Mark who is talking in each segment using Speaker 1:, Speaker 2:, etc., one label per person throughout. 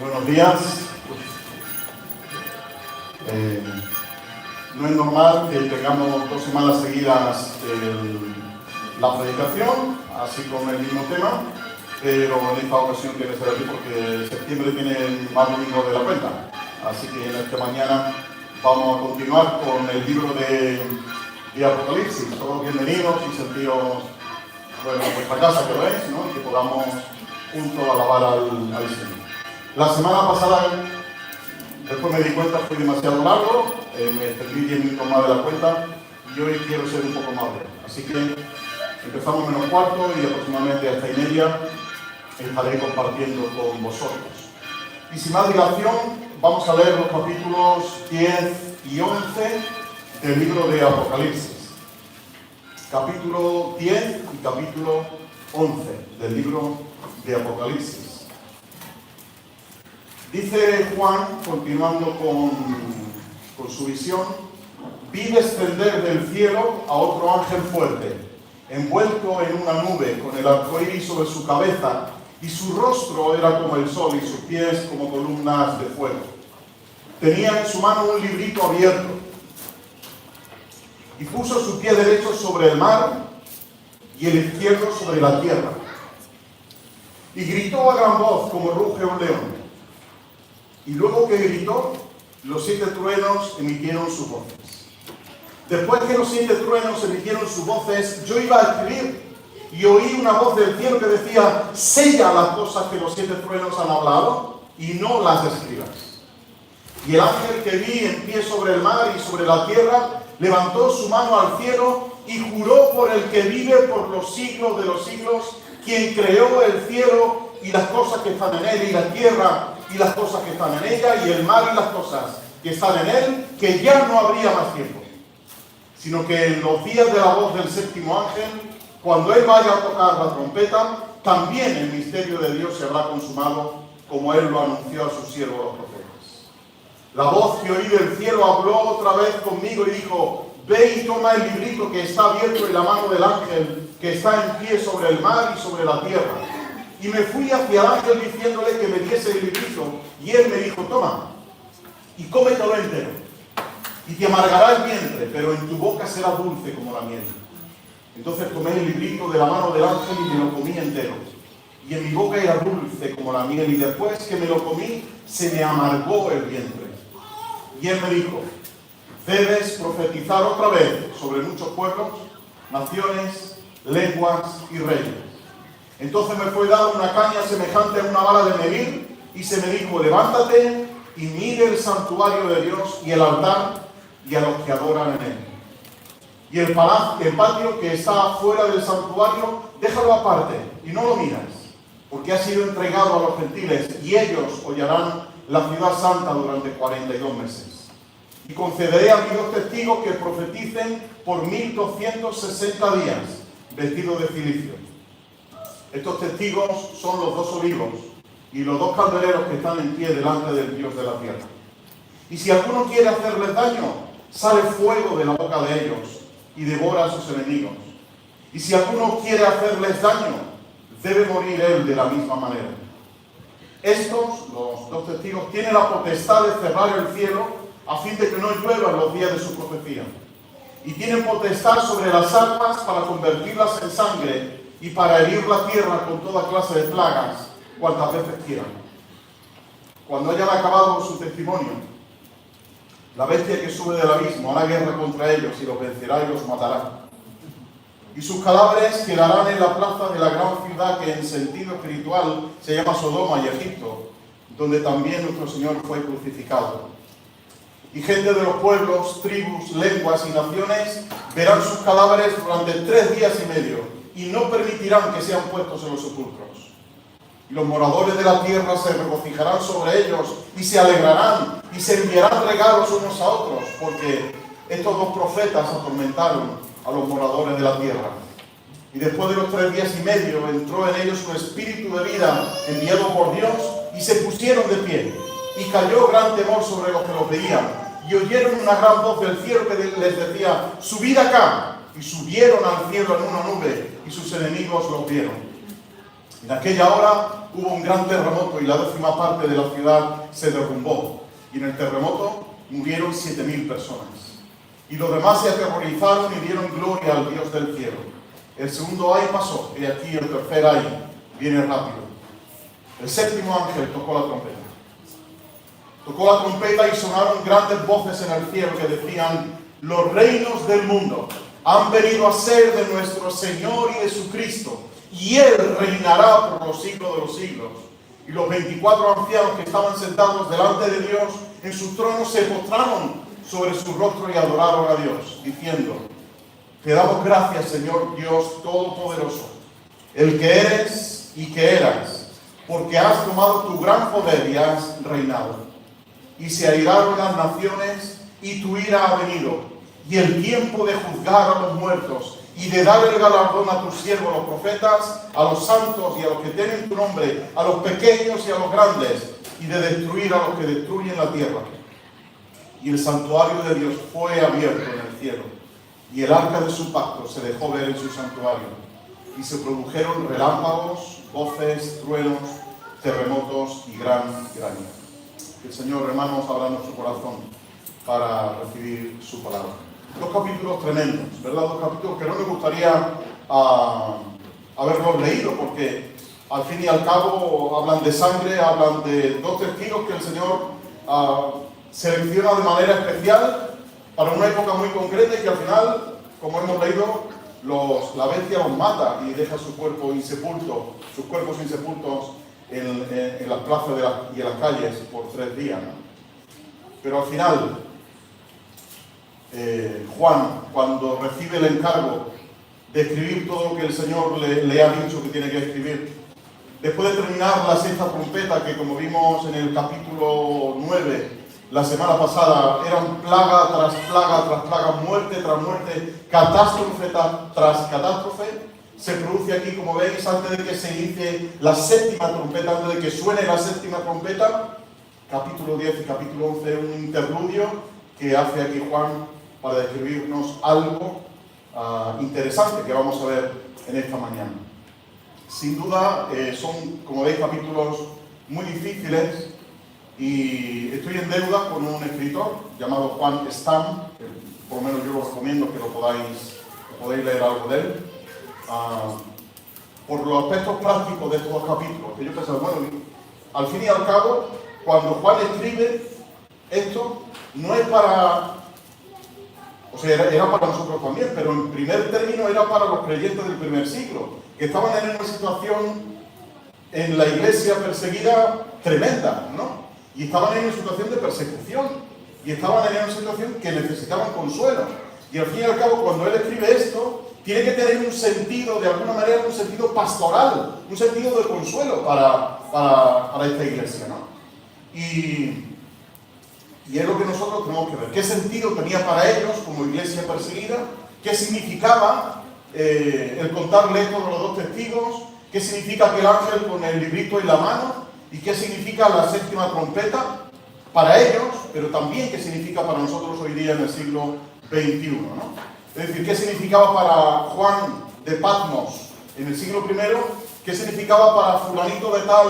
Speaker 1: Buenos días. No es normal que tengamos 2 semanas seguidas la predicación, así con el mismo tema, pero en esta ocasión tiene que ser así porque septiembre tiene más domingos de la cuenta. Así que en esta mañana vamos a continuar con el libro de Apocalipsis. Todos bienvenidos y sentidos, bueno, en vuestra casa que lo es, ¿no? Y que podamos juntos alabar al Señor. La semana pasada, después me di cuenta, fue demasiado largo, me extendí 10 minutos más de la cuenta y hoy quiero ser un poco más breve. Así que empezamos menos cuarto y aproximadamente hasta 1:30 estaré compartiendo con vosotros. Y sin más dilación, vamos a leer los capítulos 10 y 11 del libro de Apocalipsis. Capítulo 10 y capítulo 11 del libro de Apocalipsis. Dice Juan, continuando con su visión: vi descender del cielo a otro ángel fuerte, envuelto en una nube, con el arco iris sobre su cabeza, y su rostro era como el sol y sus pies como columnas de fuego. Tenía en su mano un librito abierto, y puso su pie derecho sobre el mar y el izquierdo sobre la tierra. Y gritó a gran voz como ruge un león. Y luego que gritó, los 7 truenos emitieron sus voces. Después que los 7 truenos emitieron sus voces, yo iba a escribir y oí una voz del cielo que decía: sella las cosas que los 7 truenos han hablado y no las escribas. Y el ángel que vi en pie sobre el mar y sobre la tierra levantó su mano al cielo y juró por el que vive por los siglos de los siglos, quien creó el cielo y las cosas que están en él, y la tierra y las cosas que están en ella, y el mar y las cosas que están en él, que ya no habría más tiempo, sino que en los días de la voz del 7º ángel, cuando él vaya a tocar la trompeta, también el misterio de Dios se habrá consumado, como él lo anunció a sus siervos los profetas. La voz que oí del cielo habló otra vez conmigo y dijo: ve y toma el librito que está abierto en la mano del ángel que está en pie sobre el mar y sobre la tierra. Y me fui hacia el ángel diciéndole que me diese el librito, y él me dijo: toma y cómetelo entero, y te amargará el vientre, pero en tu boca será dulce como la miel. Entonces tomé el librito de la mano del ángel y me lo comí entero, y en mi boca era dulce como la miel, y después que me lo comí se me amargó el vientre. Y él me dijo: debes profetizar otra vez sobre muchos pueblos, naciones, lenguas y reyes. Entonces me fue dada una caña semejante a una vara de medir, y se me dijo: levántate y mide el santuario de Dios y el altar y a los que adoran en él. Y el patio que está fuera del santuario, déjalo aparte y no lo miras, porque ha sido entregado a los gentiles, y ellos hollarán la ciudad santa durante 42 meses. Y concederé a mis 2 testigos que profeticen por 1260 días, vestidos de cilicio. Estos testigos son los 2 olivos y los 2 candeleros que están en pie delante del Dios de la tierra. Y si alguno quiere hacerles daño, sale fuego de la boca de ellos y devora a sus enemigos. Y si alguno quiere hacerles daño, debe morir él de la misma manera. Estos, los 2 testigos, tienen la potestad de cerrar el cielo a fin de que no llueva en los días de su profecía. Y tienen potestad sobre las aguas para convertirlas en sangre y para herir la tierra con toda clase de plagas, cuantas veces quieran. Cuando hayan acabado su testimonio, la bestia que sube del abismo hará guerra contra ellos y los vencerá y los matará. Y sus cadáveres quedarán en la plaza de la gran ciudad que en sentido espiritual se llama Sodoma y Egipto, donde también nuestro Señor fue crucificado. Y gente de los pueblos, tribus, lenguas y naciones verán sus cadáveres durante 3 días y medio, y no permitirán que sean puestos en los sepulcros. Y los moradores de la tierra se regocijarán sobre ellos y se alegrarán y se enviarán regalos unos a otros, porque estos 2 profetas atormentaron a los moradores de la tierra. Y después de los 3 días y medio entró en ellos un espíritu de vida enviado por Dios, y se pusieron de pie, y cayó gran temor sobre los que los veían, y oyeron una gran voz del cielo que les decía: subid acá. Y subieron al cielo en una nube, y sus enemigos los vieron. En aquella hora hubo un gran terremoto y la 10ª parte de la ciudad se derrumbó. Y en el terremoto murieron 7.000 personas. Y los demás se aterrorizaron y dieron gloria al Dios del cielo. El segundo ay pasó, y aquí el tercer ay viene rápido. El 7º ángel tocó la trompeta. Tocó la trompeta y sonaron grandes voces en el cielo que decían: los reinos del mundo han venido a ser de nuestro Señor y Jesucristo, y Él reinará por los siglos de los siglos. Y los 24 ancianos que estaban sentados delante de Dios en sus tronos se postraron sobre su rostro y adoraron a Dios, diciendo: te damos gracias, Señor Dios Todopoderoso, el que eres y que eras, porque has tomado tu gran poder y has reinado. Y se airaron las naciones y tu ira ha venido, y el tiempo de juzgar a los muertos y de dar el galardón a tus siervos, los profetas, a los santos y a los que tienen tu nombre, a los pequeños y a los grandes, y de destruir a los que destruyen la tierra. Y el santuario de Dios fue abierto en el cielo, y el arca de su pacto se dejó ver en su santuario, y se produjeron relámpagos, voces, truenos, terremotos y gran granizo. Que el Señor, hermanos, abra nuestro corazón para recibir su palabra. Dos capítulos tremendos, ¿verdad? Dos capítulos que no me gustaría haberlos leído, porque al fin y al cabo hablan de sangre, hablan de dos testigos que el Señor selecciona de manera especial para una época muy concreta y que al final, como hemos leído, la bestia los mata y deja sus cuerpos insepultos en las plazas y en las calles por 3 días, ¿no? Pero al final, Juan, cuando recibe el encargo de escribir todo lo que el Señor le ha dicho que tiene que escribir, después de terminar la 6ª trompeta, que como vimos en el capítulo 9 la semana pasada, eran plaga tras plaga tras plaga, muerte tras muerte, catástrofe tras catástrofe, se produce aquí, como veis, antes de que se inicie la 7ª trompeta, antes de que suene la 7ª trompeta, capítulo 10 y capítulo 11, un interludio que hace aquí Juan para describirnos algo interesante que vamos a ver en esta mañana. Sin duda, son, como veis, capítulos muy difíciles y estoy en deuda con un escritor llamado Juan Stam, que por lo menos yo os recomiendo que podéis leer algo de él. Por los aspectos prácticos de estos dos capítulos, que yo pensaba, bueno, al fin y al cabo, cuando Juan escribe esto, no es para, o sea, era para nosotros también, pero en primer término era para los creyentes del primer siglo, que estaban en una situación en la iglesia perseguida tremenda, ¿no? Y estaban en una situación de persecución, y estaban en una situación que necesitaban consuelo. Y al fin y al cabo, cuando él escribe esto, tiene que tener un sentido, de alguna manera, un sentido pastoral, un sentido de consuelo para esta iglesia, ¿no? Y es lo que nosotros tenemos que ver. ¿Qué sentido tenía para ellos como iglesia perseguida? ¿Qué significaba el contarle esto a los dos testigos? ¿Qué significa aquel ángel con el librito en la mano? ¿Y qué significa la 7ª trompeta para ellos? Pero también qué significa para nosotros hoy día en el siglo XXI, ¿no? Es decir, ¿qué significaba para Juan de Patmos en el siglo I? ¿Qué significaba para fulanito de tal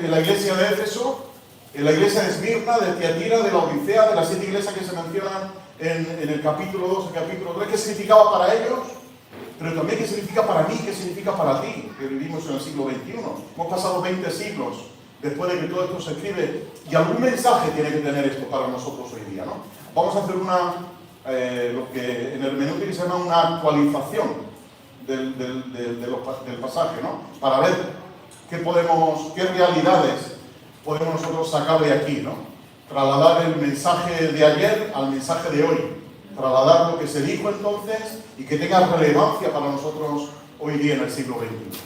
Speaker 1: en la iglesia de Éfeso? En la iglesia de Esmirna, de Tiatira, de la Odisea, de las 7 iglesias que se mencionan en el capítulo 2 y capítulo 3? ¿Qué significaba para ellos? Pero también qué significa para mí, qué significa para ti, que vivimos en el siglo XXI. Hemos pasado 20 siglos después de que todo esto se escribe, y algún mensaje tiene que tener esto para nosotros hoy día, ¿no? Vamos a hacer lo que en el hermenéutica se llama una actualización del pasaje, ¿no? Para ver qué realidades podemos nosotros sacar de aquí, ¿no? Trasladar el mensaje de ayer al mensaje de hoy, trasladar lo que se dijo entonces y que tenga relevancia para nosotros hoy día en el siglo XXI.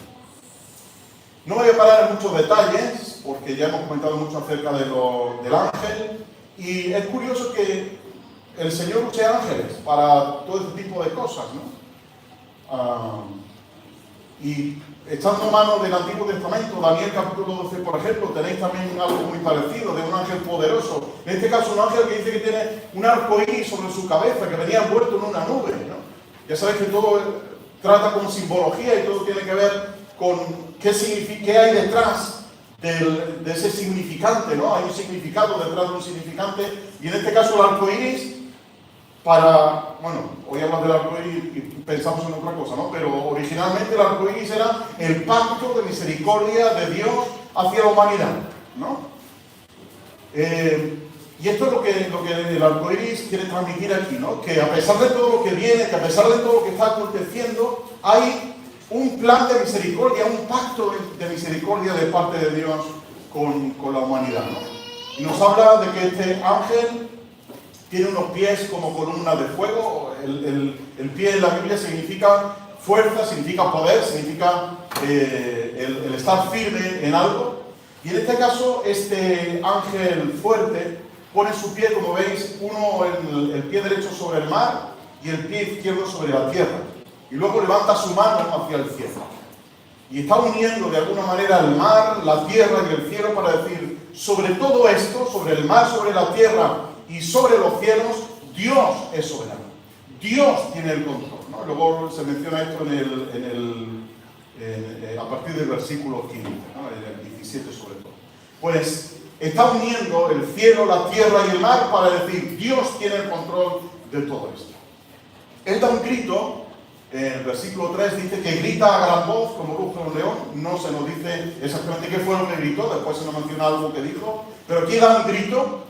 Speaker 1: No me voy a parar en muchos detalles, porque ya hemos comentado mucho acerca del ángel, y es curioso que el Señor use ángeles para todo este tipo de cosas, ¿no? Y echando mano del Antiguo Testamento, Daniel capítulo 12, por ejemplo, tenéis también algo muy parecido, de un ángel poderoso. En este caso, un ángel que dice que tiene un arco iris sobre su cabeza, que venía envuelto en una nube, ¿no? Ya sabéis que todo trata con simbología y todo tiene que ver con qué hay detrás de ese significante, ¿no? Hay un significado detrás de un significante, y en este caso el arco iris, hoy hablamos del arco iris y pensamos en otra cosa, ¿no? Pero originalmente el arco iris era el pacto de misericordia de Dios hacia la humanidad, ¿no? Y esto es lo que el arco iris quiere transmitir aquí, ¿no? Que a pesar de todo lo que viene, que a pesar de todo lo que está aconteciendo, hay un plan de misericordia, un pacto de misericordia de parte de Dios con la humanidad, ¿no? Y nos habla de que este ángel tiene unos pies como columnas de fuego. El pie en la Biblia significa fuerza, significa poder, significa el estar firme en algo. Y en este caso, este ángel fuerte pone su pie, como veis, el pie derecho sobre el mar y el pie izquierdo sobre la tierra. Y luego levanta su mano hacia el cielo. Y está uniendo de alguna manera el mar, la tierra y el cielo para decir, sobre todo esto, sobre el mar, sobre la tierra y sobre los cielos, Dios es soberano. Dios tiene el control, ¿no? Luego se menciona esto a partir del versículo 15, ¿no? En el 17 sobre todo. Pues está uniendo el cielo, la tierra y el mar para decir, Dios tiene el control de todo esto. Él da un grito. El versículo 3 dice que grita a gran voz como ruge un león. No se nos dice exactamente qué fue lo que gritó, después se nos menciona algo que dijo, pero aquí da un grito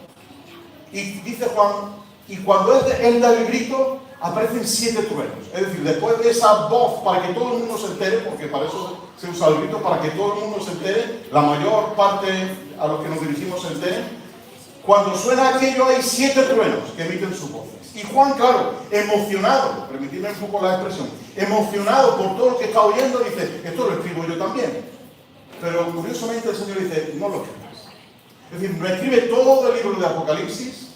Speaker 1: y dice Juan, y cuando él da el grito aparecen 7 truenos. Es decir, después de esa voz, para que todo el mundo se entere, porque para eso se usa el grito, para que todo el mundo se entere, la mayor parte a los que nos dirigimos se enteren, cuando suena aquello hay 7 truenos que emiten sus voces. Y Juan, claro, emocionado, permitidme un poco la expresión, emocionado por todo lo que está oyendo, dice, esto lo escribo yo también. Pero curiosamente el Señor dice, no lo escribas. Es decir, nos escribe todo el libro de Apocalipsis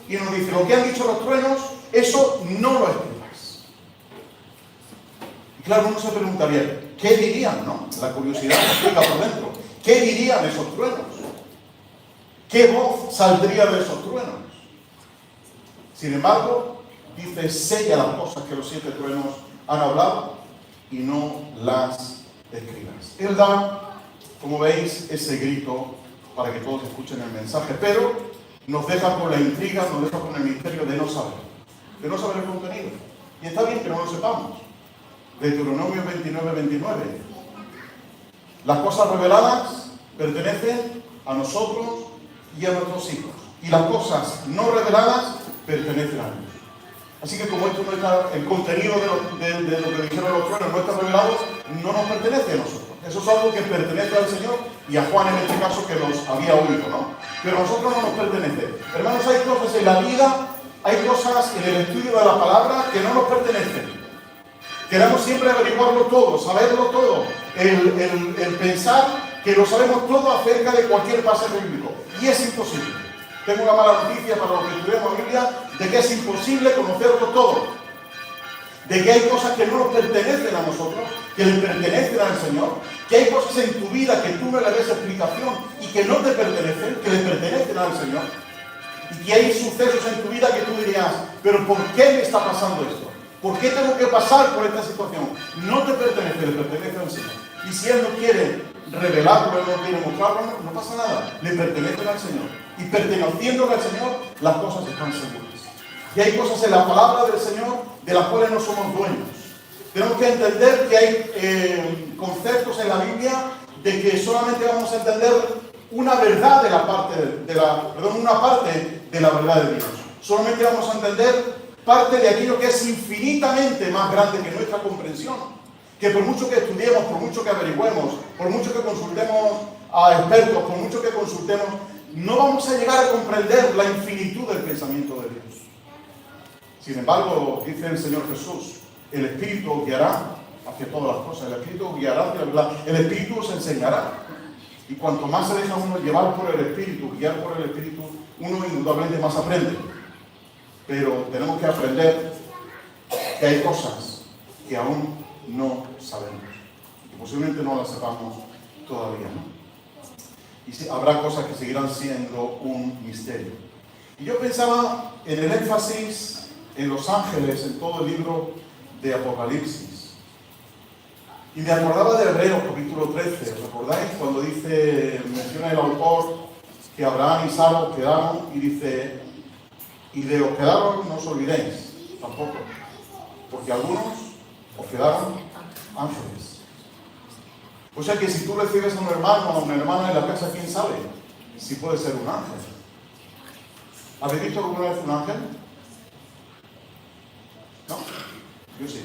Speaker 1: y nos dice, lo que han dicho los truenos, eso no lo escribas. Y claro, uno se preguntaría, ¿qué dirían, no? La curiosidad nos pica por dentro. ¿Qué dirían esos truenos? ¿Qué voz saldría de esos truenos? Sin embargo, dice, sella las cosas que los 7 truenos han hablado y no las escribas. Él da, como veis, ese grito para que todos escuchen el mensaje, pero nos deja con la intriga, nos deja con el misterio de no saber el contenido. Y está bien que no lo sepamos. Deuteronomio 29:29. Las cosas reveladas pertenecen a nosotros y a nuestros hijos. Y las cosas no reveladas pertenecen a Dios. Así que como esto no está, el contenido de lo que dijeron los truenos no está revelado, no nos pertenece a nosotros. Eso es algo que pertenece al Señor y a Juan en este caso que los había oído, ¿no? Pero a nosotros no nos pertenece. Hermanos, hay cosas en la vida, hay cosas en el estudio de la palabra que no nos pertenecen. Queremos siempre averiguarlo todo, saberlo todo, el pensar que lo sabemos todo acerca de cualquier pasaje bíblico. Y es imposible. Tengo una mala noticia para los que estudiamos Biblia, de que es imposible conocerlo todo. De que hay cosas que no nos pertenecen a nosotros, que le pertenecen al Señor, que hay cosas en tu vida que tú no le des explicación y que no te pertenecen, que le pertenecen al Señor. Y que hay sucesos en tu vida que tú dirías, pero ¿por qué me está pasando esto? ¿Por qué tengo que pasar por esta situación? No te pertenece, le pertenece al Señor. Y si Él no quiere revelarlo, Él no quiere mostrarlo, no pasa nada, le pertenecen al Señor. Y perteneciéndole al Señor, las cosas están seguras. Y hay cosas en la palabra del Señor de las cuales no somos dueños. Tenemos que entender que hay conceptos en la Biblia de que solamente vamos a entender una verdad de una parte de la verdad de Dios. Solamente vamos a entender parte de aquello que es infinitamente más grande que nuestra comprensión. Que por mucho que estudiemos, por mucho que averigüemos, por mucho que consultemos a expertos, por mucho que consultemos, no vamos a llegar a comprender la infinitud del pensamiento de Dios. Sin embargo, dice el Señor Jesús, el Espíritu os guiará hacia todas las cosas, el Espíritu os guiará hacia la verdad, el Espíritu os enseñará. Y cuanto más se deja uno llevar por el Espíritu, guiar por el Espíritu, uno indudablemente más aprende. Pero tenemos que aprender que hay cosas que aún no sabemos, y que posiblemente no las sepamos todavía, ¿no? Y habrá cosas que seguirán siendo un misterio. Y yo pensaba en el énfasis en los ángeles en todo el libro de Apocalipsis. Y me acordaba de Hebreos capítulo 13, ¿os recordáis? Cuando dice, menciona el autor que Abraham y Sara os quedaron y dice, y de os quedaron no os olvidéis, tampoco, porque algunos os quedaron ángeles. O sea que si tú recibes a un hermano o a una hermana en la casa, ¿quién sabe si puede ser un ángel? ¿Habéis visto alguna vez un ángel? ¿No? Yo sí.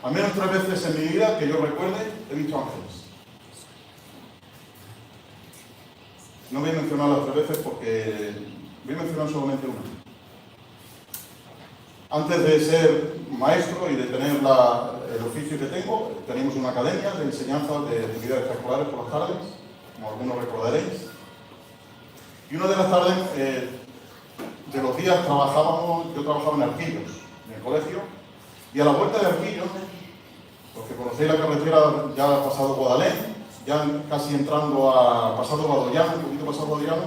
Speaker 1: Al menos 3 veces en mi vida, que yo recuerde, he visto ángeles. No voy a mencionar las 3 veces porque voy a mencionar solamente una. Antes de ser maestro y de tener el oficio que tengo, teníamos una academia de enseñanza de actividades escolares por las tardes, como algunos recordaréis. Y una de las tardes, de los días, yo trabajaba en Arquillos, en el colegio, y a la vuelta de Arquillos, los que conocéis la carretera ya pasado Guadalén, ya casi entrando a pasado Badoyano, un poquito pasado Badoyano,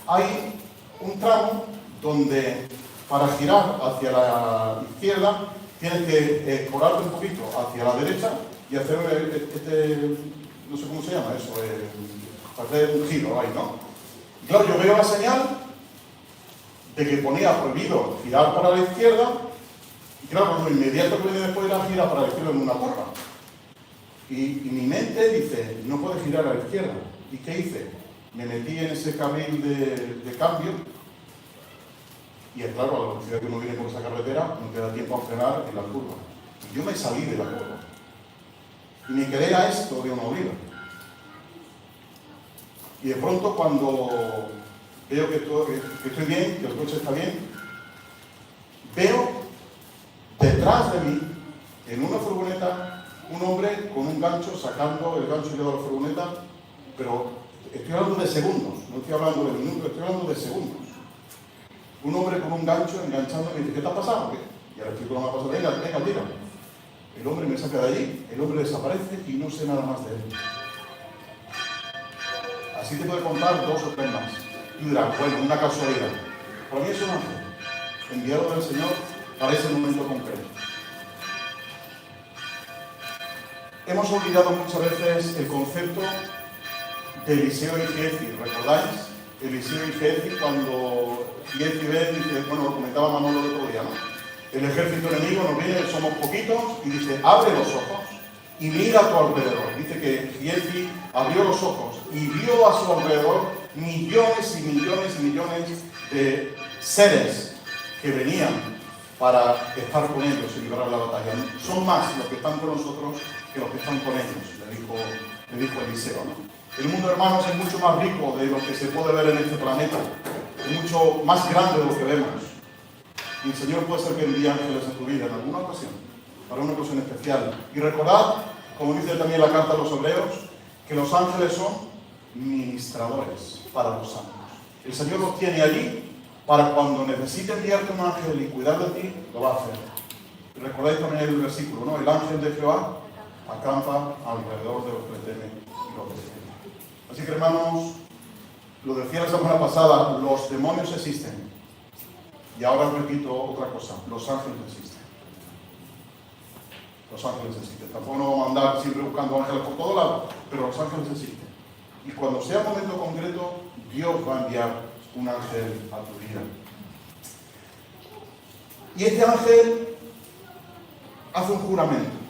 Speaker 1: hay un tramo donde para girar hacia la izquierda tienes que colarte un poquito hacia la derecha y hacer no sé cómo se llama eso, hacer un giro ahí, ¿no? Y claro, yo veo la señal de que ponía prohibido girar para la izquierda y claro, lo inmediato que viene después era girar para la izquierda en una curva. Y mi mente dice, no puedes girar a la izquierda. ¿Y qué hice? Me metí en ese carril de cambio y es claro, a la velocidad que uno viene por esa carretera no te da tiempo a frenar en la curva. Y yo me salí de la curva. Y me quedé a esto de una oliva. Y de pronto cuando veo que estoy bien, que el coche está bien, veo detrás de mí, en una furgoneta, un hombre con un gancho, sacando el gancho de la furgoneta, pero estoy hablando de segundos, no estoy hablando de minutos, estoy hablando de segundos. Un hombre con un gancho enganchando, me dice, ¿qué te ha pasado? Y ahora el chico no me ha pasado, venga, tira. El hombre me saca de allí, el hombre desaparece y no sé nada más de él. Así te puedo contar 2 o 3 más. Y dirás, bueno, una casualidad. Para mí es un ángel, enviado del Señor para ese momento concreto. Hemos olvidado muchas veces el concepto de Eliseo y Giezi, ¿recordáis? Eliseo y Giezi, cuando Giezi ve, dice, bueno, lo comentaba Manolo el otro día, ¿no? El ejército enemigo nos viene, somos poquitos, y dice, abre los ojos y mira a tu alrededor. Dice que Giezi abrió los ojos y vio a su alrededor millones y millones y millones de seres que venían para estar con ellos y librar la batalla. Son más los que están con nosotros que los que están con ellos, le dijo Eliseo, ¿no? El mundo, hermanos, es mucho más rico de lo que se puede ver en este planeta. Es mucho más grande de lo que vemos. Y el Señor puede ser que envíe ángeles en tu vida en alguna ocasión, para una ocasión especial. Y recordad, como dice también la carta a los Hebreos, que los ángeles son ministradores para los santos. El Señor los tiene allí para cuando necesite enviarte un ángel y cuidar de ti, lo va a hacer. Y recordáis también el versículo, ¿no? El ángel de Jehová acampa alrededor de los que le temen y los defiende. Así que, hermanos, lo decía la semana pasada, los demonios existen. Y ahora repito otra cosa, los ángeles existen. Los ángeles existen. Tampoco nos vamos a andar siempre buscando ángeles por todos lados, pero los ángeles existen. Y cuando sea un momento concreto, Dios va a enviar un ángel a tu vida. Y este ángel hace un juramento.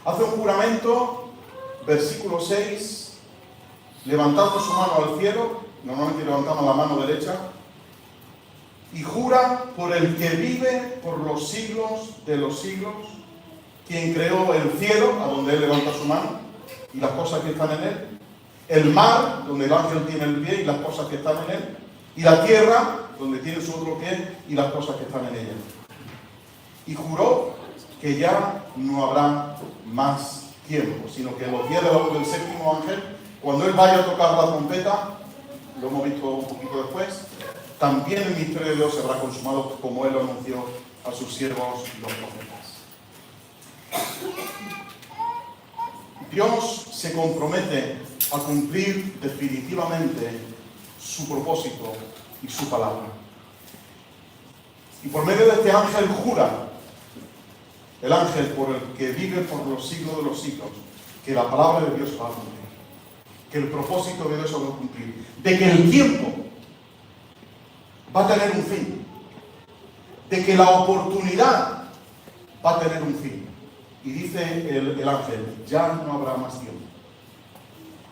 Speaker 1: Hace un juramento, versículo 6, levantando su mano al cielo, normalmente levantamos la mano derecha, y jura por el que vive por los siglos de los siglos, quien creó el cielo, a donde él levanta su mano, y las cosas que están en él, el mar, donde el ángel tiene el pie y las cosas que están en él, y la tierra, donde tiene su otro pie y las cosas que están en ella. Y juró que ya no habrá más tiempo, sino que en los días del séptimo ángel, cuando él vaya a tocar la trompeta, lo hemos visto un poquito después, también el misterio de Dios se habrá consumado como él lo anunció a sus siervos los profetas. Dios se compromete a cumplir definitivamente su propósito y su palabra. Y por medio de este ángel jura el ángel por el que vive por los siglos de los siglos, que la palabra de Dios va a cumplir, que el propósito de Dios se va a cumplir, de que el tiempo va a tener un fin, de que la oportunidad va a tener un fin. Y dice el ángel, ya no habrá más tiempo.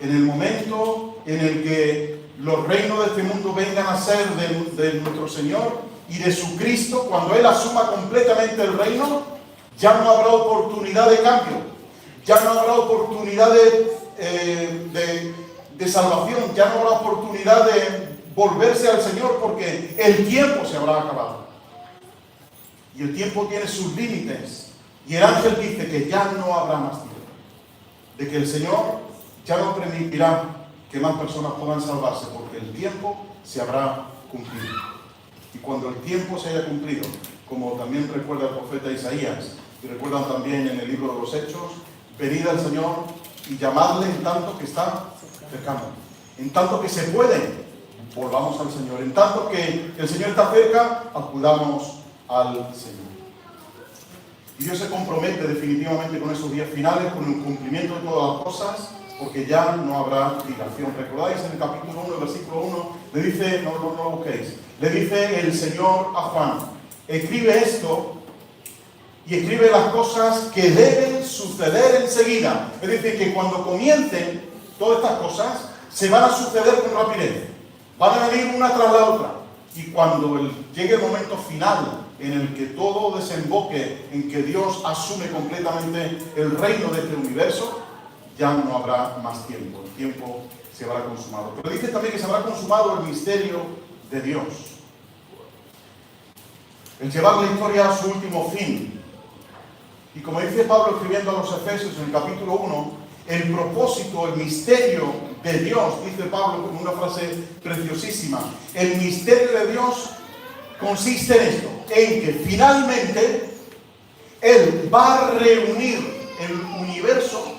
Speaker 1: En el momento en el que los reinos de este mundo vengan a ser de nuestro Señor y de su Cristo, cuando Él asuma completamente el reino, ya no habrá oportunidad de cambio, ya no habrá oportunidad de salvación, ya no habrá oportunidad de volverse al Señor, porque el tiempo se habrá acabado. Y el tiempo tiene sus límites. Y el ángel dice que ya no habrá más tiempo, de que el Señor ya no permitirá que más personas puedan salvarse, porque el tiempo se habrá cumplido. Y cuando el tiempo se haya cumplido, como también recuerda el profeta Isaías, y recuerdan también en el libro de los Hechos, venid al Señor y llamadle en tanto que está cercano, en tanto que se puede, volvamos al Señor, en tanto que el Señor está cerca, acudamos al Señor. Y Dios se compromete definitivamente con esos días finales, con el cumplimiento de todas las cosas, porque ya no habrá dilación. ¿Recordáis en el capítulo 1, versículo 1? Le dice, no lo busquéis, le dice el Señor a Juan, escribe esto y escribe las cosas que deben suceder enseguida. Es decir, que cuando comiencen todas estas cosas, se van a suceder con rapidez. Van a venir una tras la otra. Y cuando llegue el momento final, en el que todo desemboque en que Dios asume completamente el reino de este universo, ya no habrá más tiempo. El tiempo se habrá consumado. Pero dice también que se habrá consumado el misterio de Dios. El llevar la historia a su último fin. Y como dice Pablo escribiendo a los Efesios en el capítulo 1, el propósito, el misterio de Dios, dice Pablo con una frase preciosísima, el misterio de Dios consiste en esto, en que finalmente Él va a reunir el universo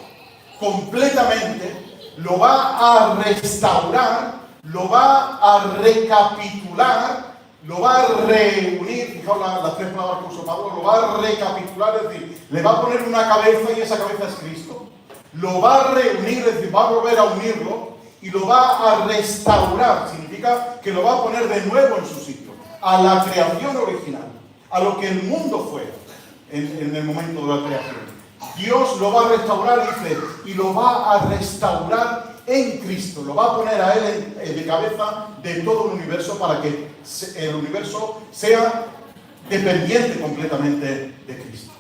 Speaker 1: completamente, lo va a restaurar, lo va a recapitular, lo va a reunir, fijaos las tres palabras que usó Pablo, lo va a recapitular, es decir, le va a poner una cabeza y esa cabeza es Cristo, lo va a reunir, es decir, va a volver a unirlo y lo va a restaurar, significa que lo va a poner de nuevo en su sitio, a la creación original, a lo que el mundo fue en el momento de la creación. Dios lo va a restaurar, dice, y lo va a restaurar en Cristo, lo va a poner a Él de cabeza de todo el universo para que el universo sea dependiente completamente de Cristo.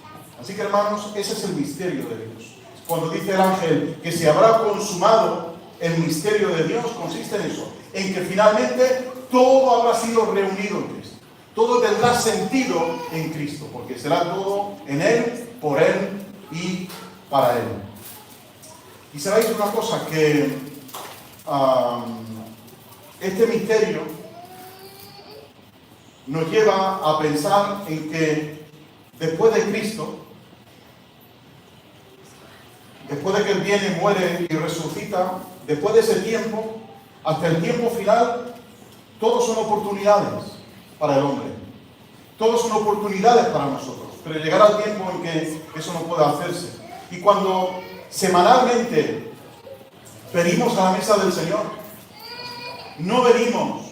Speaker 1: Así que, hermanos, ese es el misterio de Dios. Cuando dice el ángel que se habrá consumado el misterio de Dios, consiste en eso, en que finalmente todo habrá sido reunido en Cristo. Todo tendrá sentido en Cristo, porque será todo en Él, por Él y para Él. Y sabéis una cosa, que este misterio nos lleva a pensar en que después de Cristo, después de que Él viene, muere y resucita, después de ese tiempo, hasta el tiempo final, todos son oportunidades para el hombre. Todos son oportunidades para nosotros. Pero llegará el tiempo en que eso no pueda hacerse. Y cuando semanalmente venimos a la mesa del Señor, no venimos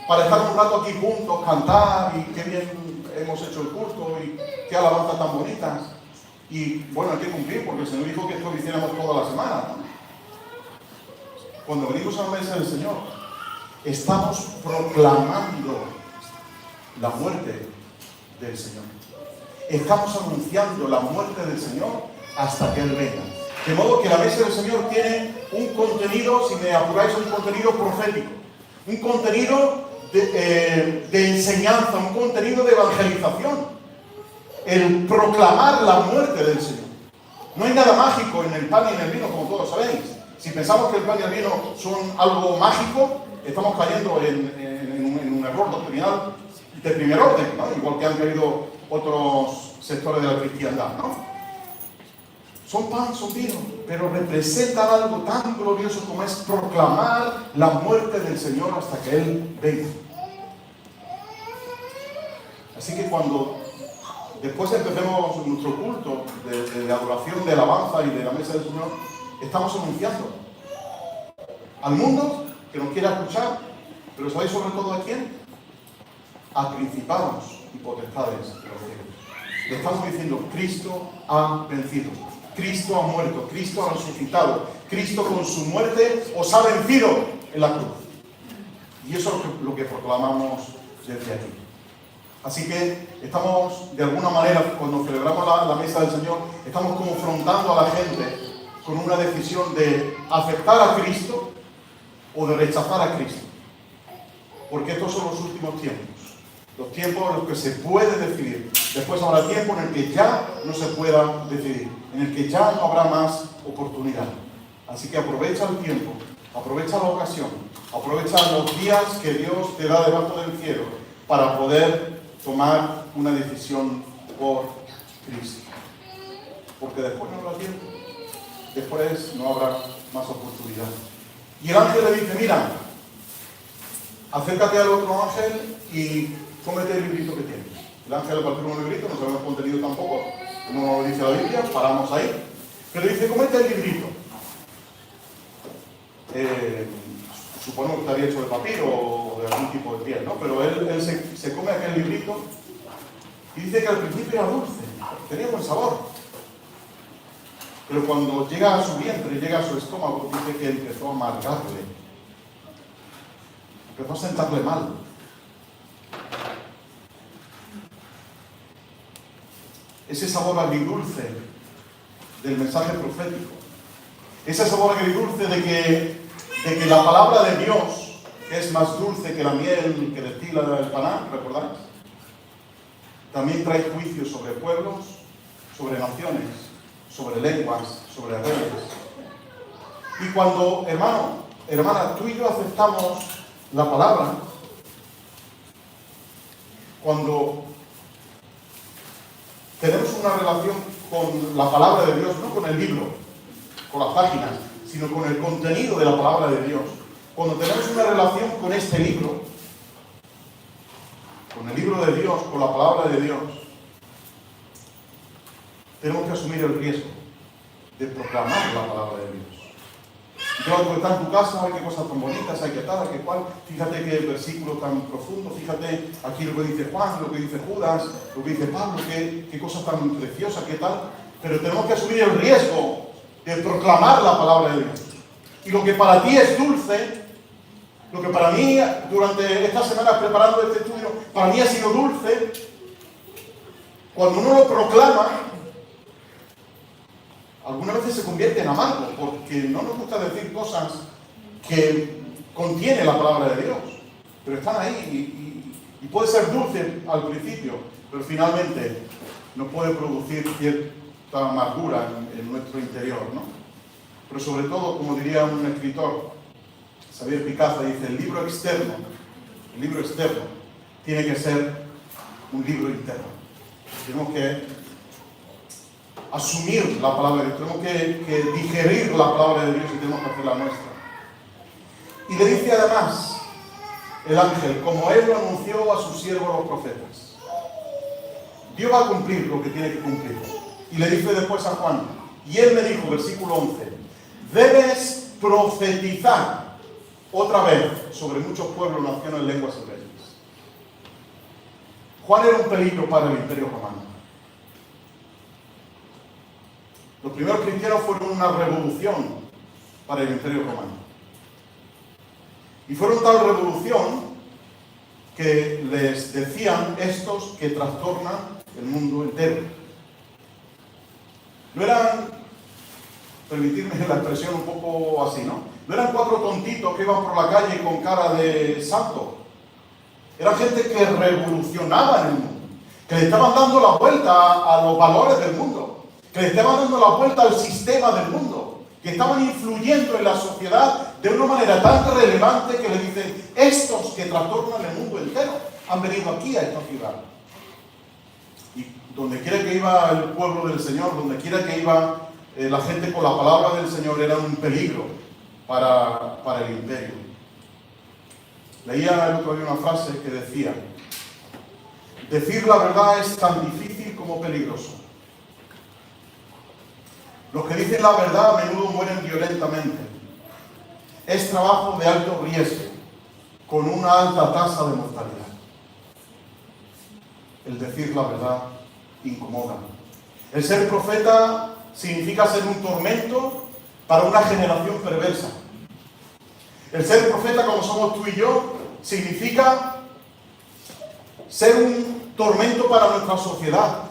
Speaker 1: para estar un rato aquí juntos, cantar y qué bien hemos hecho el culto y qué alabanzas tan bonitas. Y bueno, hay que cumplir porque el Señor dijo que esto lo hiciéramos toda la semana, ¿no? Cuando venimos a la mesa del Señor, estamos proclamando la muerte del Señor. Estamos anunciando la muerte del Señor hasta que Él venga. De modo que la mesa del Señor tiene un contenido, si me apuráis, un contenido profético, un contenido de enseñanza, un contenido de evangelización. El proclamar la muerte del Señor. No hay nada mágico en el pan y en el vino, como todos sabéis. Si pensamos que el pan y el vino son algo mágico, estamos cayendo en un error doctrinal de primer orden, ¿no? Igual que han caído otros sectores de la cristiandad, ¿no? Son pan, son vino, pero representan algo tan glorioso como es proclamar la muerte del Señor hasta que Él venga. Así que cuando después empecemos nuestro culto de adoración, de alabanza y de la mesa del Señor, estamos anunciando al mundo que nos quiera escuchar, pero ¿sabéis sobre todo a quién? A principados y potestades de los cielos. Le estamos diciendo, Cristo ha vencido, Cristo ha muerto, Cristo ha resucitado, Cristo con su muerte os ha vencido en la cruz. Y eso es lo que proclamamos desde aquí. Así que estamos, de alguna manera, cuando celebramos la mesa del Señor, estamos confrontando a la gente con una decisión de aceptar a Cristo o de rechazar a Cristo. Porque estos son los últimos tiempos. Los tiempos en los que se puede decidir. Después habrá tiempo en el que ya no se pueda decidir. En el que ya no habrá más oportunidad. Así que aprovecha el tiempo. Aprovecha la ocasión. Aprovecha los días que Dios te da debajo del cielo para poder tomar una decisión por Cristo. Porque después no habrá tiempo. Después no habrá más oportunidad. Y el ángel le dice, mira, acércate al otro ángel y cómete el librito que tienes. El ángel le partió un librito, no sabemos contenido tampoco, no lo dice la Biblia, paramos ahí. Pero dice, cómete el librito. Supongo que estaría hecho de papiro o de algún tipo de piel, ¿no? Pero él se come aquel librito y dice que al principio era dulce, tenía buen sabor. Pero cuando llega a su vientre, llega a su estómago, dice que empezó a amargarle. Empezó a sentarle mal. Ese sabor agridulce del mensaje profético. Ese sabor agridulce de que la palabra de Dios es más dulce que la miel que destila el paná, ¿recordáis? También trae juicios sobre pueblos, sobre naciones, sobre lenguas, sobre reyes. Y cuando, hermana, tú y yo aceptamos la palabra, cuando tenemos una relación con la palabra de Dios, no con el libro, con las páginas, sino con el contenido de la palabra de Dios. Cuando tenemos una relación con este libro, con el libro de Dios, con la palabra de Dios, tenemos que asumir el riesgo de proclamar la palabra de Dios. Yo, que está en tu casa, hay que cosas tan bonitas, hay que tal, hay que cual. Fíjate qué versículo tan profundo, fíjate aquí lo que dice Juan, lo que dice Judas, lo que dice Pablo, qué cosas tan preciosas, qué tal. Pero tenemos que asumir el riesgo de proclamar la palabra de Dios. Y lo que para ti es dulce, lo que para mí, durante estas semanas preparando este estudio, para mí ha sido dulce, cuando uno lo proclama, algunas veces se convierte en amargo, porque no nos gusta decir cosas que contiene la palabra de Dios, pero están ahí y puede ser dulce al principio, pero finalmente nos puede producir cierta amargura en nuestro interior, ¿no? Pero sobre todo, como diría un escritor, Xavier Picaza, dice, el libro externo tiene que ser un libro interno. Tenemos que asumir la palabra de Dios, tenemos que digerir la palabra de Dios y tenemos que hacerla nuestra. Y le dice además el ángel, como él lo anunció a sus siervos los profetas, Dios va a cumplir lo que tiene que cumplir. Y le dice después a Juan, y él me dijo, versículo 11, debes profetizar otra vez sobre muchos pueblos, naciones, lenguas y reyes. Juan era un peligro para el Imperio Romano. Los primeros cristianos fueron una revolución para el Imperio Romano. Y fueron tal revolución que les decían estos que trastornan el mundo entero. No eran, permitidme la expresión un poco así, ¿no? No eran cuatro tontitos que iban por la calle con cara de santo. Eran gente que revolucionaba en el mundo, que le estaban dando la vuelta a los valores del mundo, que le estaban dando la vuelta al sistema del mundo, que estaban influyendo en la sociedad de una manera tan relevante que le dicen, estos que trastornan el mundo entero han venido aquí a esta ciudad. Y donde quiera que iba el pueblo del Señor, donde quiera que iba la gente con la palabra del Señor, era un peligro para el imperio. Leía el otro día una frase que decía, decir la verdad es tan difícil como como peligroso. Los que dicen la verdad a menudo mueren violentamente. Es trabajo de alto riesgo, con una alta tasa de mortalidad. El decir la verdad incomoda. El ser profeta significa ser un tormento para una generación perversa. El ser profeta, como somos tú y yo, significa ser un tormento para nuestra sociedad.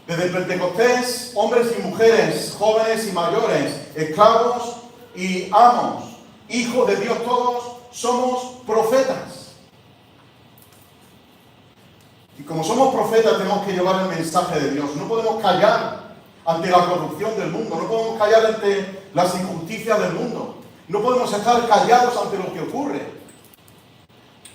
Speaker 1: Desde Pentecostés, hombres y mujeres, jóvenes y mayores, esclavos y amos, hijos de Dios todos, somos profetas. Y como somos profetas tenemos que llevar el mensaje de Dios. No podemos callar ante la corrupción del mundo, no podemos callar ante las injusticias del mundo, no podemos estar callados ante lo que ocurre.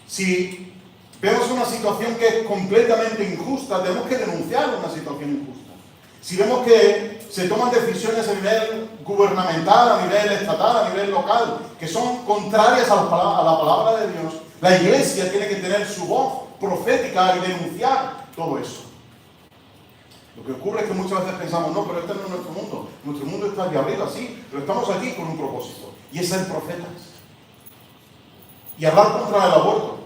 Speaker 1: Si vemos una situación que es completamente injusta, tenemos que denunciar una situación injusta. Si vemos que se toman decisiones a nivel gubernamental, a nivel estatal, a nivel local, que son contrarias a la palabra de Dios, la Iglesia tiene que tener su voz profética y denunciar todo eso. Lo que ocurre es que muchas veces pensamos, no, pero este no es nuestro mundo está aquí arriba, sí, pero estamos aquí con un propósito, y es ser profetas. Y hablar contra el aborto,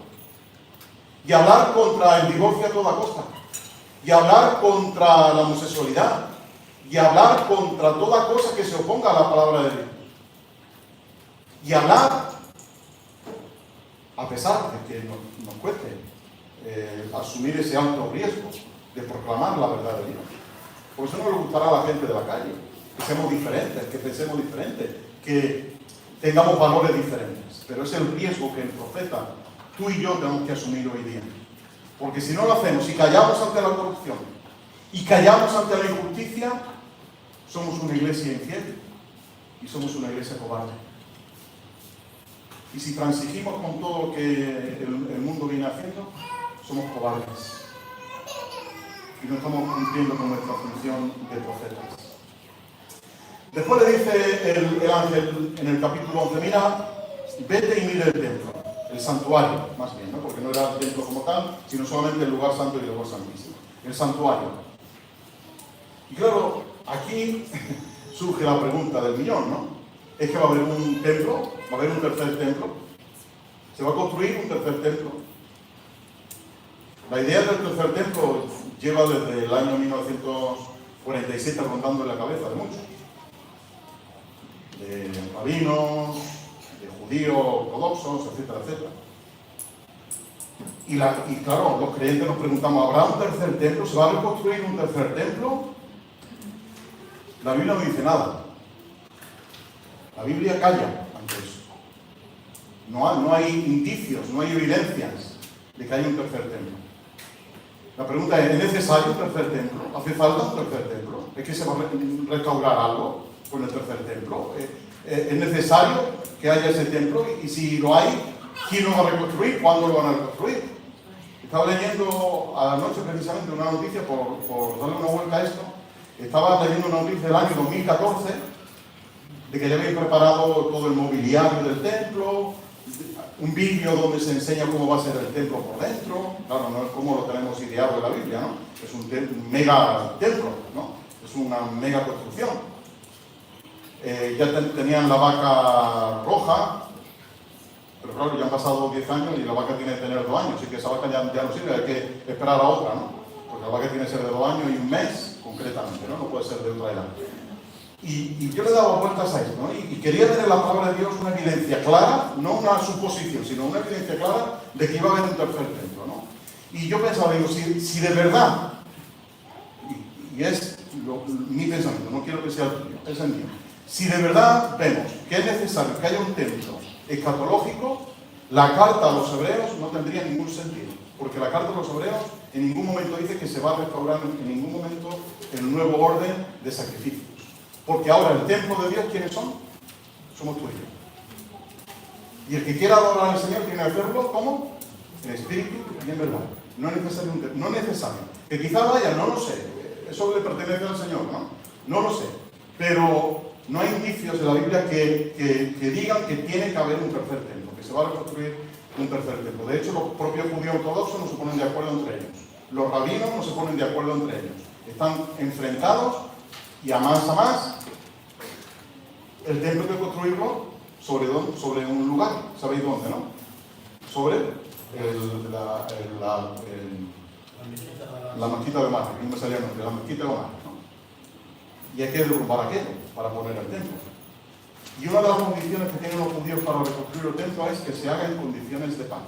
Speaker 1: y hablar contra el divorcio a toda costa, y hablar contra la homosexualidad, y hablar contra toda cosa que se oponga a la palabra de Dios. Y hablar, a pesar de que nos cueste asumir ese alto riesgo de proclamar la verdad de Dios. Por eso no le gustará a la gente de la calle, que seamos diferentes, que pensemos diferentes, que tengamos valores diferentes. Pero es el riesgo que el profeta, tú y yo, tenemos que asumir hoy día. Porque si no lo hacemos, si callamos ante la corrupción y callamos ante la injusticia, somos una iglesia infiel y somos una iglesia cobarde. Y si transigimos con todo lo que el mundo viene haciendo, somos cobardes. Y no estamos cumpliendo con nuestra función de profetas. Después le dice el ángel en el capítulo 11, mira, vete y mira el templo, el santuario, más bien, ¿no? Porque no era el templo como tal, sino solamente el lugar santo y el lugar santísimo. El santuario. Y claro, aquí surge la pregunta del millón, ¿no? Es que va a haber un templo, va a haber un tercer templo. Se va a construir un tercer templo. La idea del tercer templo lleva desde el año 1947 rondando en la cabeza de muchos. De rabinos, de judíos ortodoxos, etcétera, etcétera. Y claro, los creyentes nos preguntamos, ¿habrá un tercer templo? ¿Se va a reconstruir un tercer templo? La Biblia no dice nada. La Biblia calla ante eso. No hay indicios, no hay evidencias de que haya un tercer templo. La pregunta es necesario un tercer templo? ¿Hace falta un tercer templo? ¿Es que se va a restaurar algo con el tercer templo? ¿Es necesario que haya ese templo? Y si lo hay, ¿quién lo va a reconstruir? ¿Cuándo lo van a reconstruir? Estaba leyendo anoche precisamente una noticia, por darle una vuelta a esto. Estaba leyendo una noticia del año 2014 de que ya habían preparado todo el mobiliario del templo, un vídeo donde se enseña cómo va a ser el templo por dentro. Claro, no es como lo tenemos ideado en la Biblia, ¿no? Es un mega templo, ¿no? Es una mega construcción. Ya tenían la vaca roja, pero claro, ya han pasado 10 años y la vaca tiene que tener 2 años, así que esa vaca ya no sirve, hay que esperar a otra, ¿no? Porque la vaca tiene que ser de 2 años y 1 mes, concretamente, ¿no? No puede ser de otra edad. Y yo le daba vueltas a esto, ¿no? Y quería ver en la palabra de Dios una evidencia clara, no una suposición, sino una evidencia clara de que iba a haber un tercer templo, ¿no? Y yo pensaba, digo, si de verdad, y es mi pensamiento, no quiero que sea el tuyo, es el mío, si de verdad vemos que es necesario que haya un templo escatológico, la carta a los hebreos no tendría ningún sentido, porque la carta a los hebreos en ningún momento dice que se va a restaurar en ningún momento el nuevo orden de sacrificios. Porque ahora el templo de Dios, ¿quiénes son? Somos tú y yo. Y el que quiera adorar al Señor tiene que hacerlo, ¿cómo? En espíritu y en verdad. No es necesario, no es necesario. Que quizá vaya, no lo sé. Eso le pertenece al Señor, ¿no? No lo sé. Pero no hay indicios en la Biblia que digan que tiene que haber un tercer templo, que se va a reconstruir un tercer templo. De hecho, los propios judíos ortodoxos no se ponen de acuerdo entre ellos. los rabinos no se ponen de acuerdo entre ellos. Están enfrentados y a más, el templo hay que construirlo sobre un lugar. ¿Sabéis dónde, no? Sobre la mezquita de Omar, que no me salía el nombre, la mezquita de Omar, ¿no? Y hay que derrumbar aquello para poner el templo. Y una de las condiciones que tienen los judíos para reconstruir el templo es que se haga en condiciones de paz.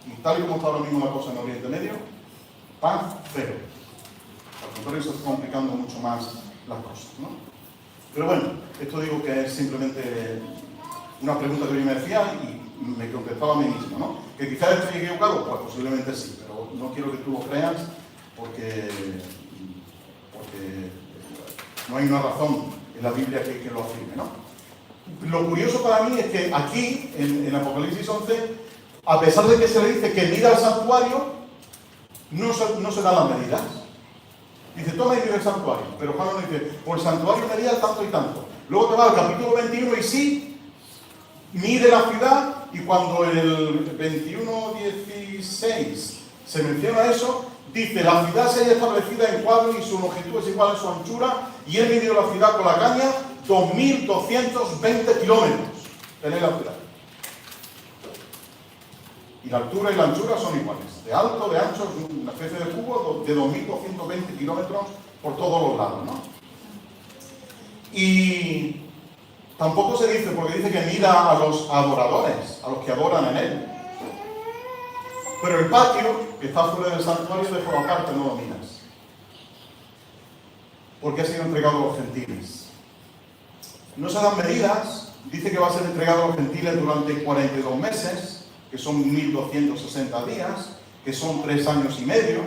Speaker 1: Y tal y como está ahora mismo la cosa en Oriente Medio, paz cero. Al contrario, se está complicando mucho más las cosas, ¿no? Pero bueno, esto digo que es simplemente una pregunta que yo me hacía y me contestaba a mí mismo, ¿no? Que quizás estoy equivocado, pues posiblemente sí, pero no quiero que tú lo creas porque no hay una razón en la Biblia que lo afirme, ¿no? Lo curioso para mí es que aquí, en Apocalipsis 11, a pesar de que se le dice que mida el santuario, no se dan las medidas. Dice, toma y mide el santuario. Pero Juan no dice, por el santuario medía tanto y tanto. Luego te va al capítulo 21 y sí, mide la ciudad, y cuando en el 21:16 se menciona eso, dice, la ciudad se halla establecida en cuadro y su longitud es igual a su anchura, y él midió la ciudad con la caña 2.220 kilómetros. Tenéis la ciudad. Y la altura y la anchura son iguales. De alto, de ancho, es una especie de cubo de 2.220 kilómetros por todos los lados, ¿no? Y tampoco se dice, porque dice que mida a los adoradores, a los que adoran en él. Pero el patio, que está fuera del santuario, de forma parte no lo miras. Porque ha sido entregado a los gentiles. No se dan medidas, dice que va a ser entregado a los gentiles durante 42 meses, que son 1.260 días, que son 3 años y medio,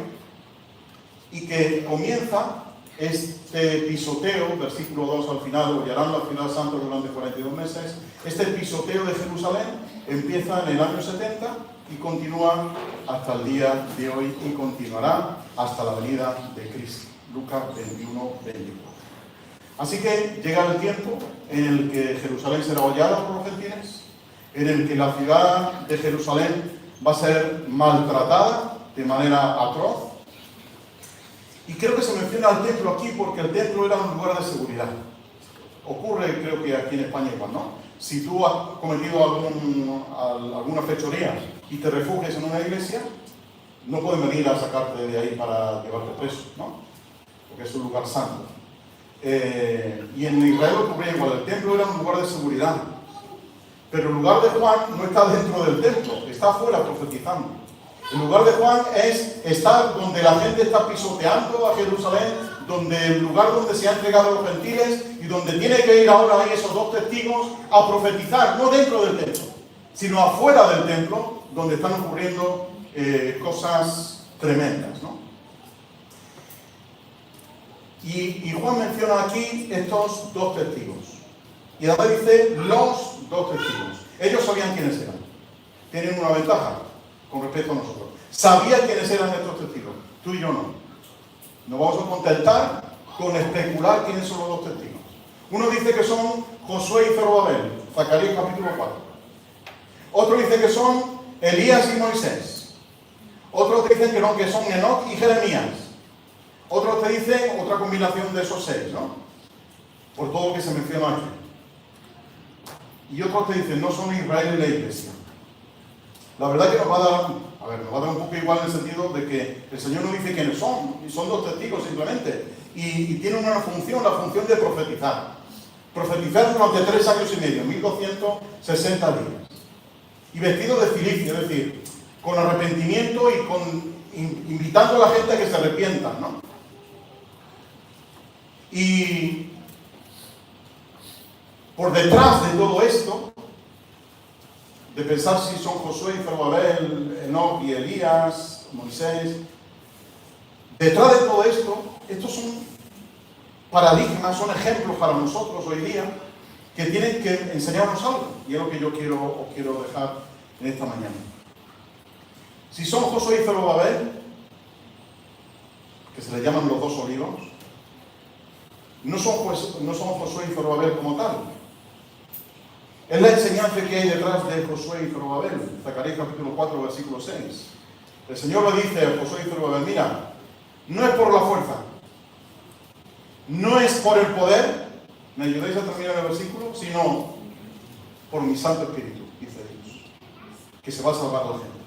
Speaker 1: y que comienza este pisoteo, versículo 2 al final, hollarán la ciudad santa durante 42 meses. Este pisoteo de Jerusalén empieza en el año 70 y continúa hasta el día de hoy y continuará hasta la venida de Cristo. Lucas 21:24. Así que llega el tiempo en el que Jerusalén será hollada por los gentiles, en el que la ciudad de Jerusalén va a ser maltratada de manera atroz. Y creo que se menciona el templo aquí porque el templo era un lugar de seguridad. Ocurre, creo que aquí en España igual, ¿no? Si tú has cometido alguna fechoría y te refugias en una iglesia, no pueden venir a sacarte de ahí para llevarte preso, ¿no? Porque es un lugar santo. Y en Israel ocurría igual, el templo era un lugar de seguridad. Pero el lugar de Juan no está dentro del templo, está afuera profetizando. El lugar de Juan es estar donde la gente está pisoteando a Jerusalén, donde el lugar donde se ha entregado a los gentiles y donde tiene que ir ahora ahí esos 2 testigos a profetizar, no dentro del templo, sino afuera del templo, donde están ocurriendo cosas tremendas, ¿no? Y Juan menciona aquí estos 2 testigos. Y además dice los 2 testigos. Ellos sabían quiénes eran. Tienen una ventaja con respecto a nosotros. Sabían quiénes eran estos testigos. Tú y yo no. Nos vamos a contentar con especular quiénes son los 2 testigos. Uno dice que son Josué y Zorobabel, Zacarías capítulo 4. Otro dice que son Elías y Moisés. Otros dicen que no, que son Enoc y Jeremías. Otros te dicen otra combinación de esos 6, ¿no? Por todo lo que se menciona aquí. Y otros te dicen, no son Israel y la iglesia. La verdad que nos va a dar un poco igual en el sentido de que el Señor no dice quiénes son, y son 2 testigos simplemente. Y tienen una función, la función de profetizar. Profetizar durante 3 años y medio, 1.260 días. Y vestidos de cilicio, es decir, con arrepentimiento y invitando a la gente a que se arrepientan, ¿no? Y por detrás de todo esto, de pensar si son Josué y Zorobabel, Enoc y Elías, Moisés, detrás de todo esto, estos son paradigmas, son ejemplos para nosotros hoy día que tienen que enseñarnos algo. Y es lo que yo quiero dejar en esta mañana. Si son Josué y Zorobabel, que se les llaman los 2 olivos, no son Josué y Zorobabel como tal. Es la enseñanza que hay detrás de Josué y Zorobabel, Zacarías capítulo 4, versículo 6. El Señor le dice a Josué y Zorobabel, mira, no es por la fuerza, no es por el poder, ¿me ayudáis a terminar el versículo? Sino por mi Santo Espíritu, dice Dios, que se va a salvar la gente.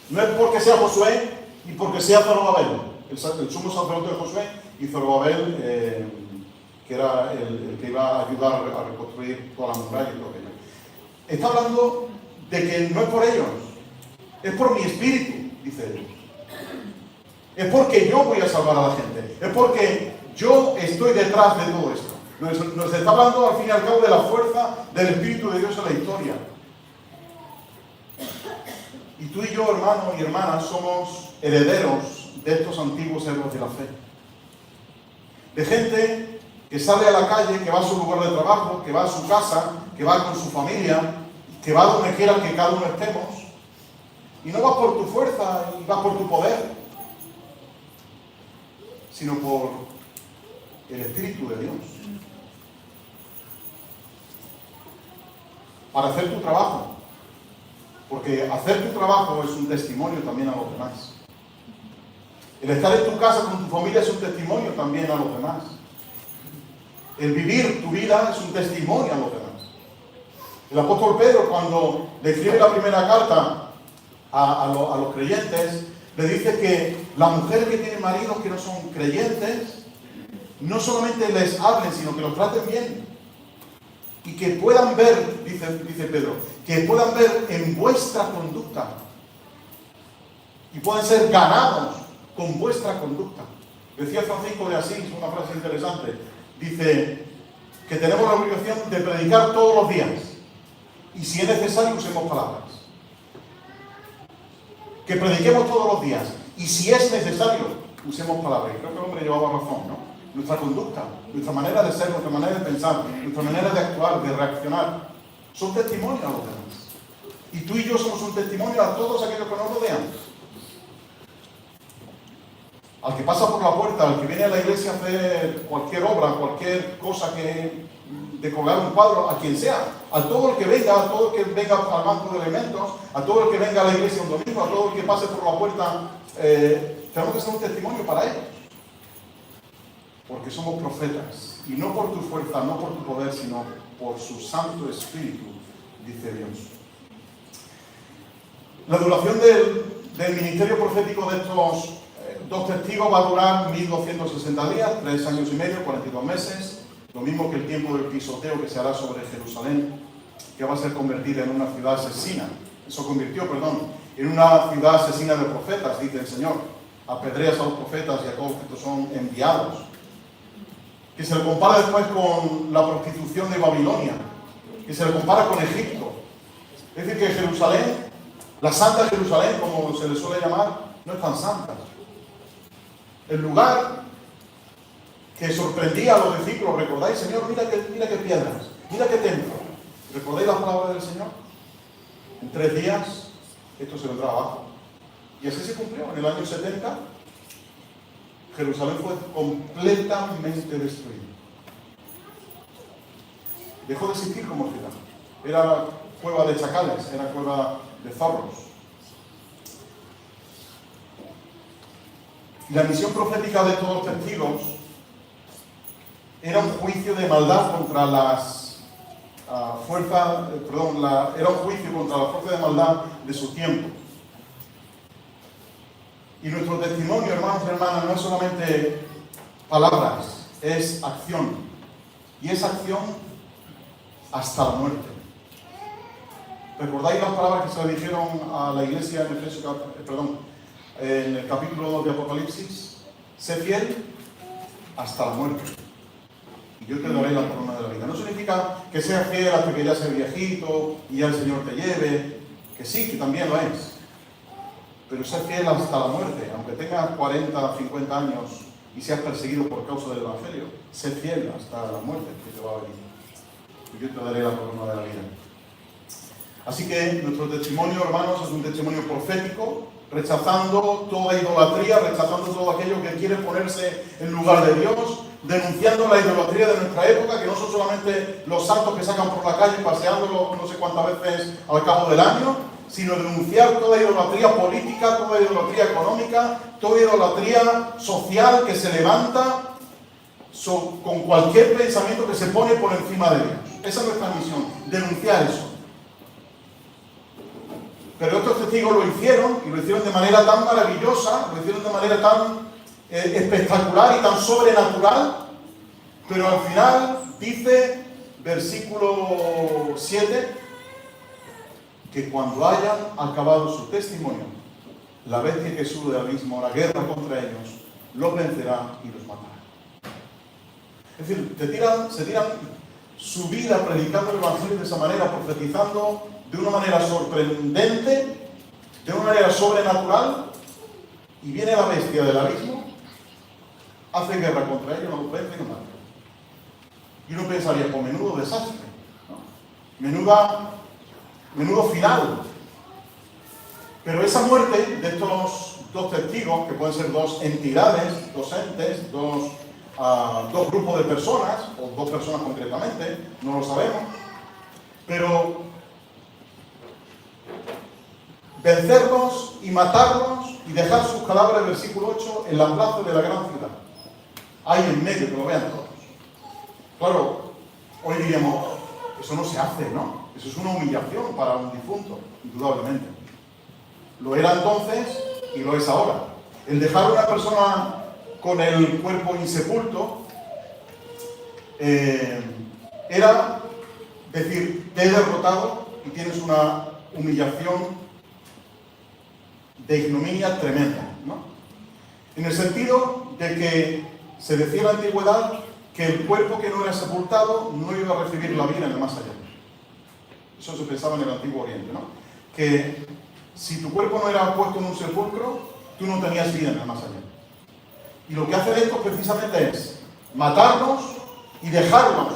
Speaker 1: No es porque sea Josué y porque sea Zorobabel, el sumo sacerdote de Josué y Zorobabel, que era el que iba a ayudar a reconstruir toda la muralla y todo aquello. Está hablando de que no es por ellos, es por mi espíritu, dice Dios. Es porque yo voy a salvar a la gente, es porque yo estoy detrás de todo esto. Nos está hablando al fin y al cabo de la fuerza del Espíritu de Dios en la historia. Y tú y yo, hermanos y hermanas, somos herederos de estos antiguos héroes de la fe. De gente que sale a la calle, que va a su lugar de trabajo, que va a su casa, que va con su familia, que va donde quiera que cada uno estemos. Y no vas por tu fuerza y vas por tu poder, sino por el Espíritu de Dios. Para hacer tu trabajo. Porque hacer tu trabajo es un testimonio también a los demás. El estar en tu casa con tu familia es un testimonio también a los demás. El vivir tu vida es un testimonio a los demás. El apóstol Pedro, cuando le escribe la primera carta a los creyentes, le dice que las mujeres que tienen maridos que no son creyentes, no solamente les hablen, sino que los traten bien. Y que puedan ver, dice Pedro, que puedan ver en vuestra conducta y puedan ser ganados con vuestra conducta. Decía Francisco de Asís, una frase interesante, dice que tenemos la obligación de predicar todos los días y si es necesario usemos palabras. Que prediquemos todos los días y si es necesario usemos palabras. Y creo que el hombre llevaba razón, ¿no? Nuestra conducta, nuestra manera de ser, nuestra manera de pensar, nuestra manera de actuar, de reaccionar, son testimonios a los demás. Y tú y yo somos un testimonio a todos aquellos que nos rodean. Al que pasa por la puerta, al que viene a la iglesia a hacer cualquier obra, cualquier cosa de colgar un cuadro, a quien sea, a todo el que venga, a todo el que venga al banco de elementos, a todo el que venga a la iglesia un domingo, a todo el que pase por la puerta, tenemos que ser un testimonio para ellos. Porque somos profetas, y no por tu fuerza, no por tu poder, sino por su Santo Espíritu, dice Dios. La duración del ministerio profético de estos dos testigos va a durar 1260 días, 3 años y medio, 42 meses, lo mismo que el tiempo del pisoteo que se hará sobre Jerusalén, que va a ser convertida en una ciudad asesina. Eso convirtió, en una ciudad asesina de profetas, dice el Señor. Apedreas a los profetas y a todos estos son enviados. Que se le compara después con la prostitución de Babilonia, que se le compara con Egipto. Es decir, que Jerusalén, la Santa Jerusalén, como se le suele llamar, no es tan santa. El lugar que sorprendía a los discípulos, ¿recordáis, Señor? Mira qué piedras, mira qué templo. ¿Recordáis las palabras del Señor? En 3 días, esto se vendrá abajo. Y así se cumplió. En el año 70, Jerusalén fue completamente destruida. Dejó de existir como ciudad. Era cueva de chacales, era cueva de zorros. Y la misión profética de estos dos testigos era un juicio de maldad contra las fuerzas, era un juicio contra la fuerza de maldad de su tiempo. Y nuestro testimonio, hermanos y hermanas, no es solamente palabras, es acción. Y es acción hasta la muerte. ¿Recordáis las palabras que se le dijeron a la iglesia en el capítulo 2 de Apocalipsis? Sé fiel hasta la muerte. Y yo te daré la corona de la vida. No significa que seas fiel hasta que ya seas viejito y ya el Señor te lleve. Que sí, que también lo es. Pero ser fiel hasta la muerte, aunque tengas 40, 50 años y seas perseguido por causa del Evangelio, ser fiel hasta la muerte que te va a venir. Y yo te daré la corona de la vida. Así que nuestro testimonio, hermanos, es un testimonio profético, rechazando toda idolatría, rechazando todo aquello que quiere ponerse en lugar de Dios, denunciando la idolatría de nuestra época, que no son solamente los santos que sacan por la calle paseándolos no sé cuántas veces al cabo del año, sino denunciar toda idolatría política, toda idolatría económica, toda idolatría social que se levanta con cualquier pensamiento que se pone por encima de Dios. Esa es nuestra misión, denunciar eso. Pero estos testigos lo hicieron, y lo hicieron de manera tan maravillosa, lo hicieron de manera tan espectacular y tan sobrenatural, pero al final dice, versículo 7, que cuando hayan acabado su testimonio, la bestia que sube del abismo, la guerra contra ellos, los vencerá y los matará. Es decir, se tiran su vida predicando el Evangelio de esa manera, profetizando de una manera sorprendente, de una manera sobrenatural, y viene la bestia del abismo, hace guerra contra ellos, los vence y los mata. Y uno pensaría, pues menudo desastre, ¿no? Menudo final. Pero esa muerte de estos dos testigos, que pueden ser dos entidades, dos entes, dos grupos de personas, o dos personas concretamente, no lo sabemos, pero vencerlos y matarlos y dejar sus cadáveres, versículo 8, en la plaza de la gran ciudad. Ahí en medio, que lo vean todos. Claro, hoy diríamos, eso no se hace, ¿no? Eso es una humillación para un difunto, indudablemente. Lo era entonces y lo es ahora. El dejar a una persona con el cuerpo insepulto era decir, te he derrotado y tienes una humillación de ignominia tremenda, ¿no? En el sentido de que se decía en la antigüedad que el cuerpo que no era sepultado no iba a recibir la vida en el más allá. Eso se pensaba en el Antiguo Oriente, ¿no? Que si tu cuerpo no era puesto en un sepulcro, tú no tenías vida en el más allá. Y lo que hacen estos precisamente es matarnos y dejarnos.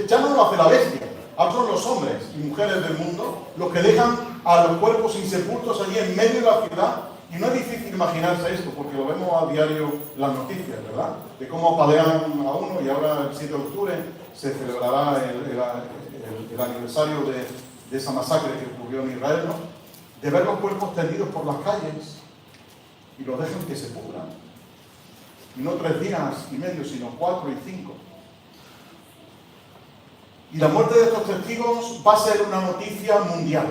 Speaker 1: Ya no lo hace la bestia, ahora son los hombres y mujeres del mundo los que dejan a los cuerpos insepultos allí en medio de la ciudad. Y no es difícil imaginarse esto, porque lo vemos a diario en las noticias, ¿verdad? De cómo apalean a uno, y ahora el 7 de octubre se celebrará el aniversario de esa masacre que ocurrió en Israel, ¿no? De ver los cuerpos tendidos por las calles y los dejan que se pudran. Y no 3 días y medio, sino 4 y 5. Y la muerte de estos testigos va a ser una noticia mundial.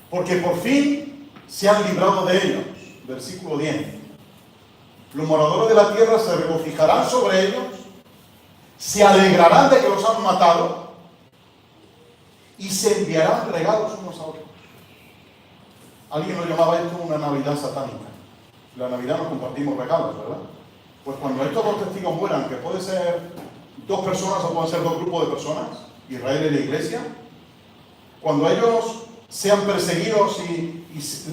Speaker 1: Porque por fin se han librado de ellos. Versículo 10. Los moradores de la tierra se regocijarán sobre ellos, se alegrarán de que los han matado y se enviarán regalos unos a otros. Alguien lo llamaba esto una Navidad satánica. La Navidad nos compartimos regalos, ¿verdad? Pues cuando estos dos testigos mueran, que puede ser 2 personas o pueden ser 2 grupos de personas, Israel y la Iglesia, cuando ellos sean perseguidos y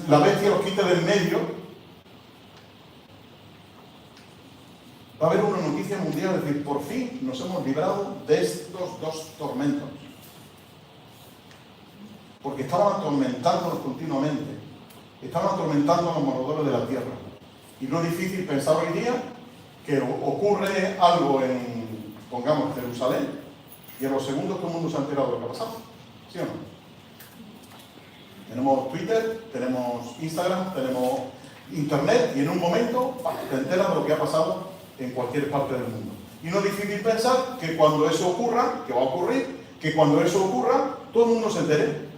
Speaker 1: la bestia los quite del medio, va a haber una noticia mundial, es decir, por fin nos hemos librado de estos 2 tormentos. Porque estaban atormentándonos continuamente, estaban atormentando a los moradores de la tierra. Y no es difícil pensar hoy día que ocurre algo en, pongamos, Jerusalén, y en los segundos todo el mundo se ha enterado de lo que ha pasado. ¿Sí o no? Tenemos Twitter, tenemos Instagram, tenemos Internet, y en un momento te enteras de lo que ha pasado en cualquier parte del mundo. Y no es difícil pensar que cuando eso ocurra, que va a ocurrir, que cuando eso ocurra, todo el mundo se entere.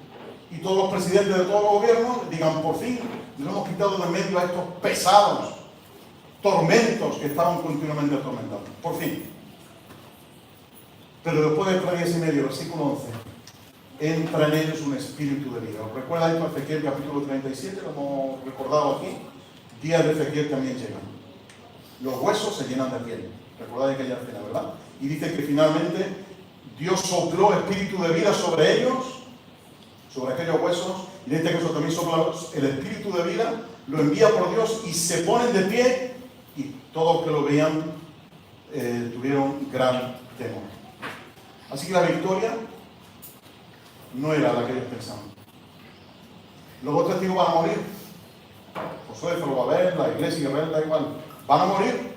Speaker 1: Y todos los presidentes de todos los gobiernos digan, por fin, nos hemos quitado de medio a estos pesados tormentos que estaban continuamente atormentando. Por fin. Pero después de 3 días y medio, versículo 11, entra en ellos un espíritu de vida. ¿Os recuerda esto Ezequiel capítulo 37? Lo hemos recordado aquí. Días de Ezequiel también llegan. Los huesos se llenan de piel. Recordáis aquella escena, ¿verdad? Y dice que finalmente Dios sopló espíritu de vida sobre ellos, sobre aquellos huesos, y en este caso también sopla el espíritu de vida, lo envía por Dios y se ponen de pie, y todos los que lo veían tuvieron gran temor. Así que la victoria no era la que ellos pensaban. Los 2 testigos van a morir. Josué, Zorobabel, la iglesia, Israel, da igual. Van a morir.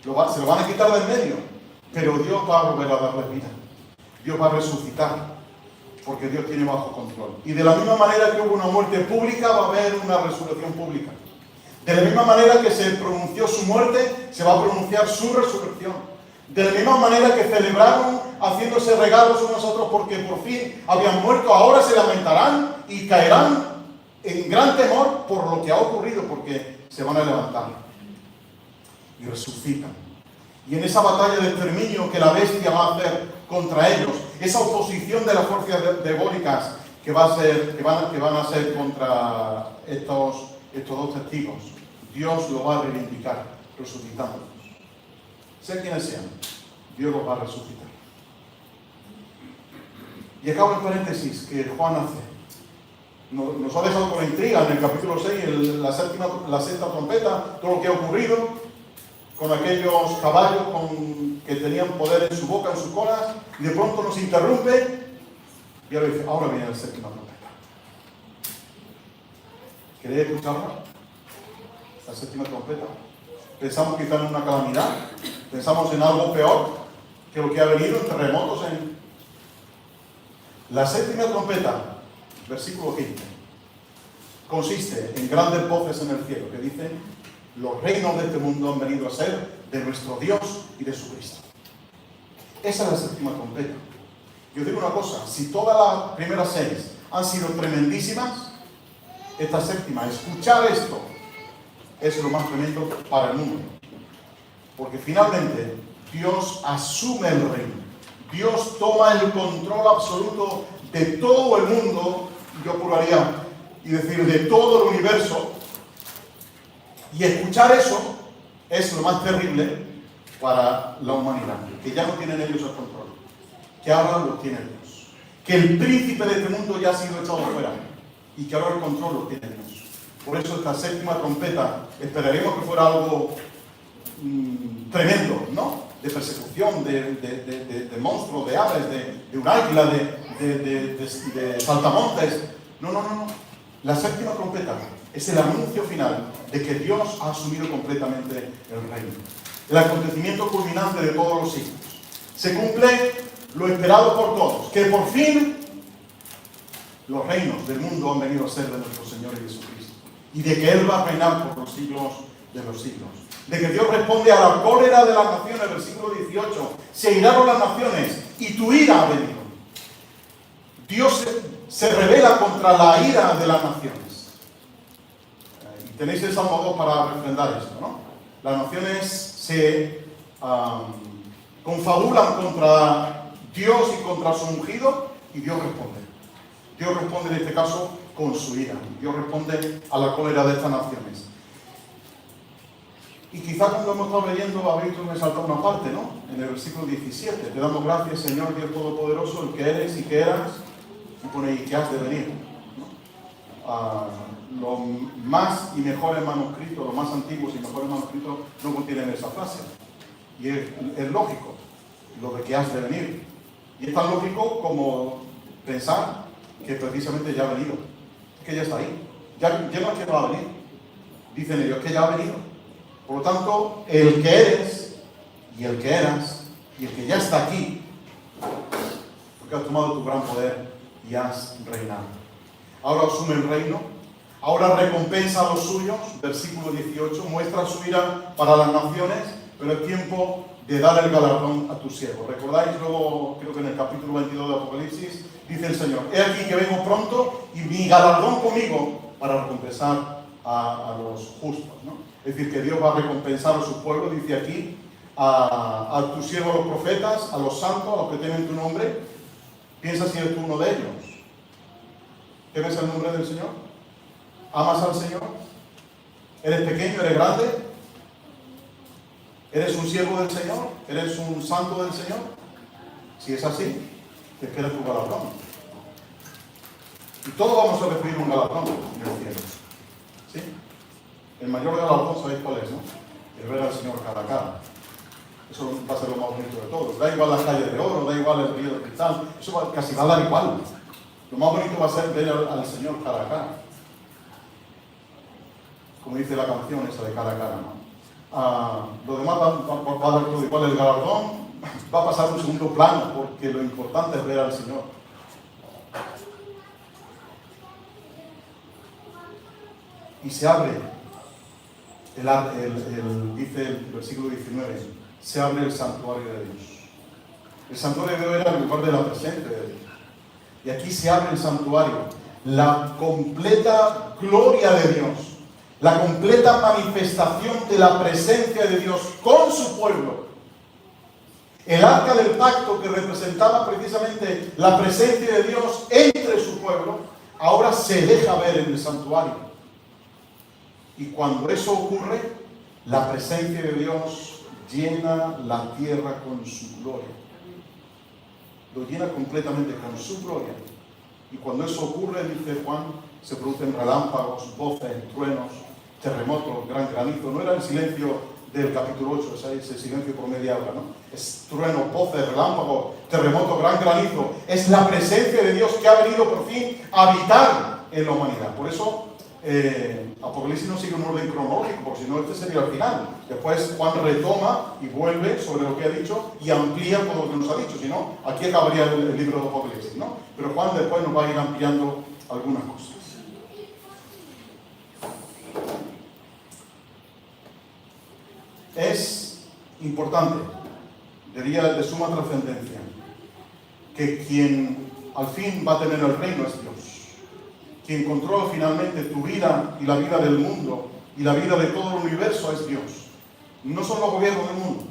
Speaker 1: Se lo van a quitar del medio. Pero Dios va a volver a darles vida. Dios va a resucitar. porque Dios tiene bajo control. Y de la misma manera que hubo una muerte pública, va a haber una resurrección pública. De la misma manera que se pronunció su muerte, se va a pronunciar su resurrección. De la misma manera que celebraron haciéndose regalos unos a otros porque por fin habían muerto, ahora se lamentarán y caerán en gran temor por lo que ha ocurrido, porque se van a levantar y resucitan. Y en esa batalla de exterminio que la bestia va a hacer contra ellos, esa oposición de las fuerzas diabólicas que van a ser contra estos dos testigos, Dios lo va a reivindicar, resucitándolos. Sea quienes sean, Dios los va a resucitar. Y acabo el paréntesis que Juan hace. Nos ha dejado con la intriga en el capítulo 6, la sexta trompeta, todo lo que ha ocurrido con aquellos caballos que tenían poder en su boca, en sus colas, y de pronto nos interrumpe y ahora dice, ahora viene la séptima trompeta. ¿Queréis escucharla? La séptima trompeta. Pensamos quizá en una calamidad, pensamos en algo peor que lo que ha venido, en terremotos. La séptima trompeta, versículo 15, consiste en grandes voces en el cielo que dicen: los reinos de este mundo han venido a ser de nuestro Dios y de su Cristo. Esa es la séptima trompeta. Yo digo una cosa, si todas las primeras 6 han sido tremendísimas, esta séptima, escuchar esto, es lo más tremendo para el mundo. Porque finalmente Dios asume el reino. Dios toma el control absoluto de todo el mundo, yo apuraría y decir de todo el universo. Y escuchar eso es lo más terrible para la humanidad, que ya no tienen ellos el control, que ahora lo tiene Dios, que el príncipe de este mundo ya ha sido echado fuera y que ahora el control lo tiene Dios. Por eso esta séptima trompeta esperaríamos que fuera algo tremendo, ¿no? De persecución, de monstruos, de aves, de un águila, de saltamontes. No. La séptima trompeta es el anuncio final de que Dios ha asumido completamente el reino. El acontecimiento culminante de todos los siglos. Se cumple lo esperado por todos, que por fin los reinos del mundo han venido a ser de nuestro Señor Jesucristo. Y de que Él va a reinar por los siglos de los siglos. De que Dios responde a la cólera de las naciones, versículo 18. Se iraron las naciones y tu ira ha venido. Dios se revela contra la ira de las naciones. Y tenéis el Salmo 2 para refrendar esto, ¿no? Las naciones se confabulan contra Dios y contra su ungido y Dios responde. Dios responde en este caso con su ira. Dios responde a la cólera de estas naciones. Y quizá cuando hemos estado leyendo habéis resaltado una parte, ¿no? En el versículo 17. Te damos gracias, Señor Dios Todopoderoso, el que eres y que eras, y pone y que has de venir, ¿no? Los más y mejores manuscritos, los más antiguos y mejores manuscritos no contienen esa frase. Y es lógico, lo de que has de venir. Y es tan lógico como pensar que precisamente ya ha venido. Es que ya está ahí. Ya no es que no va a venir. Dicen ellos que ya ha venido. Por lo tanto, el que eres y el que eras y el que ya está aquí, porque has tomado tu gran poder y has reinado. Ahora asume el reino, ahora recompensa a los suyos, versículo 18, muestra su ira para las naciones, pero es tiempo de dar el galardón a tu siervo. ¿Recordáis luego, creo que en el capítulo 22 de Apocalipsis, dice el Señor: he aquí que vengo pronto y mi galardón conmigo para recompensar a los justos, ¿no? Es decir, que Dios va a recompensar a su pueblo, dice aquí, a tus siervos los profetas, a los santos, a los que temen tu nombre. Piensa si eres tú uno de ellos. ¿Temes el nombre del Señor? ¿Amas al Señor? ¿Eres pequeño? ¿Eres grande? ¿Eres un siervo del Señor? ¿Eres un santo del Señor? Si es así, te espera tu galardón. Y todos vamos a recibir un galardón en el cielo. ¿Sí? El mayor galardón, ¿sabéis cuál es, no? El ver al Señor cara a cara. Eso va a ser lo más bonito de todos. Da igual las calles de oro, da igual el río de cristal, eso casi va a dar igual. Lo más bonito va a ser ver al Señor cara a cara. Como dice la canción esa de cara a cara, ¿no? Lo demás va a dar todo igual. El galardón va a pasar a un segundo plano, porque lo importante es ver al Señor. y se abre, dice el versículo 19, se abre el santuario de Dios. El santuario de Dios era el lugar de la presencia de Dios. Y aquí se abre el santuario, la completa gloria de Dios, la completa manifestación de la presencia de Dios con su pueblo. El arca del pacto, que representaba precisamente la presencia de Dios entre su pueblo, ahora se deja ver en el santuario. Y cuando eso ocurre, la presencia de Dios llena la tierra con su gloria. Lo llena completamente con su gloria. Y cuando eso ocurre, dice Juan, se producen relámpagos, voces, truenos, terremotos, gran granizo. No era el silencio del capítulo 8, es el silencio por media hora, ¿no? Es trueno, voces, relámpagos, terremoto, gran granizo. Es la presencia de Dios que ha venido por fin a habitar en la humanidad. Por eso Apocalipsis no sigue un orden cronológico, porque si no este sería el final. Después Juan retoma y vuelve sobre lo que ha dicho y amplía todo lo que nos ha dicho. Si no, aquí acabaría el libro de Apocalipsis, ¿no? Pero Juan después nos va a ir ampliando algunas cosas. Es importante, diría de suma trascendencia, que quien al fin va a tener el reino es Dios. Quien controla finalmente tu vida y la vida del mundo y la vida de todo el universo es Dios. No son los gobiernos del mundo.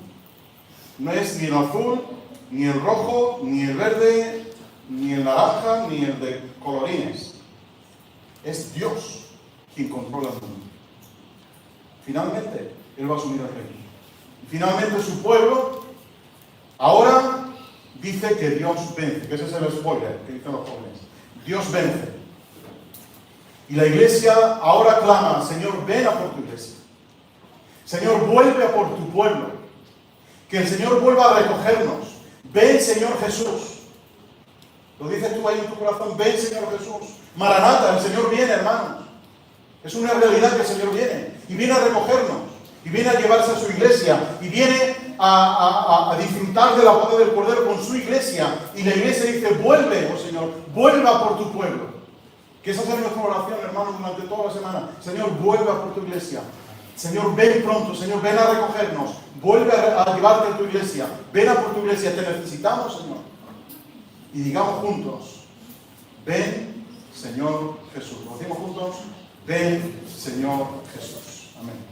Speaker 1: No es ni el azul, ni el rojo, ni el verde, ni el naranja, ni el de colorines. Es Dios quien controla el mundo. Finalmente, Él va a asumir el reino. Y finalmente su pueblo ahora dice que Dios vence, que ese es el spoiler que dicen los jóvenes. Dios vence. Y la iglesia ahora clama, Señor, ven a por tu iglesia. Señor, vuelve a por tu pueblo. Que el Señor vuelva a recogernos. Ven, Señor Jesús. Lo dices tú ahí en tu corazón, ven, Señor Jesús. Maranata, el Señor viene, hermanos. Es una realidad que el Señor viene. Y viene a recogernos. Y viene a llevarse a su iglesia. Y viene a disfrutar de la boda del Cordero con su iglesia. Y la iglesia dice, vuelve, oh Señor, vuelva por tu pueblo. Que esa sea nuestra oración, hermanos, durante toda la semana. Señor, vuelve a por tu iglesia. Señor, ven pronto. Señor, ven a recogernos. Vuelve a llevarte a tu iglesia. Ven a por tu iglesia. Te necesitamos, Señor. Y digamos juntos, ven, Señor Jesús. Lo decimos juntos, ven, Señor Jesús. Amén.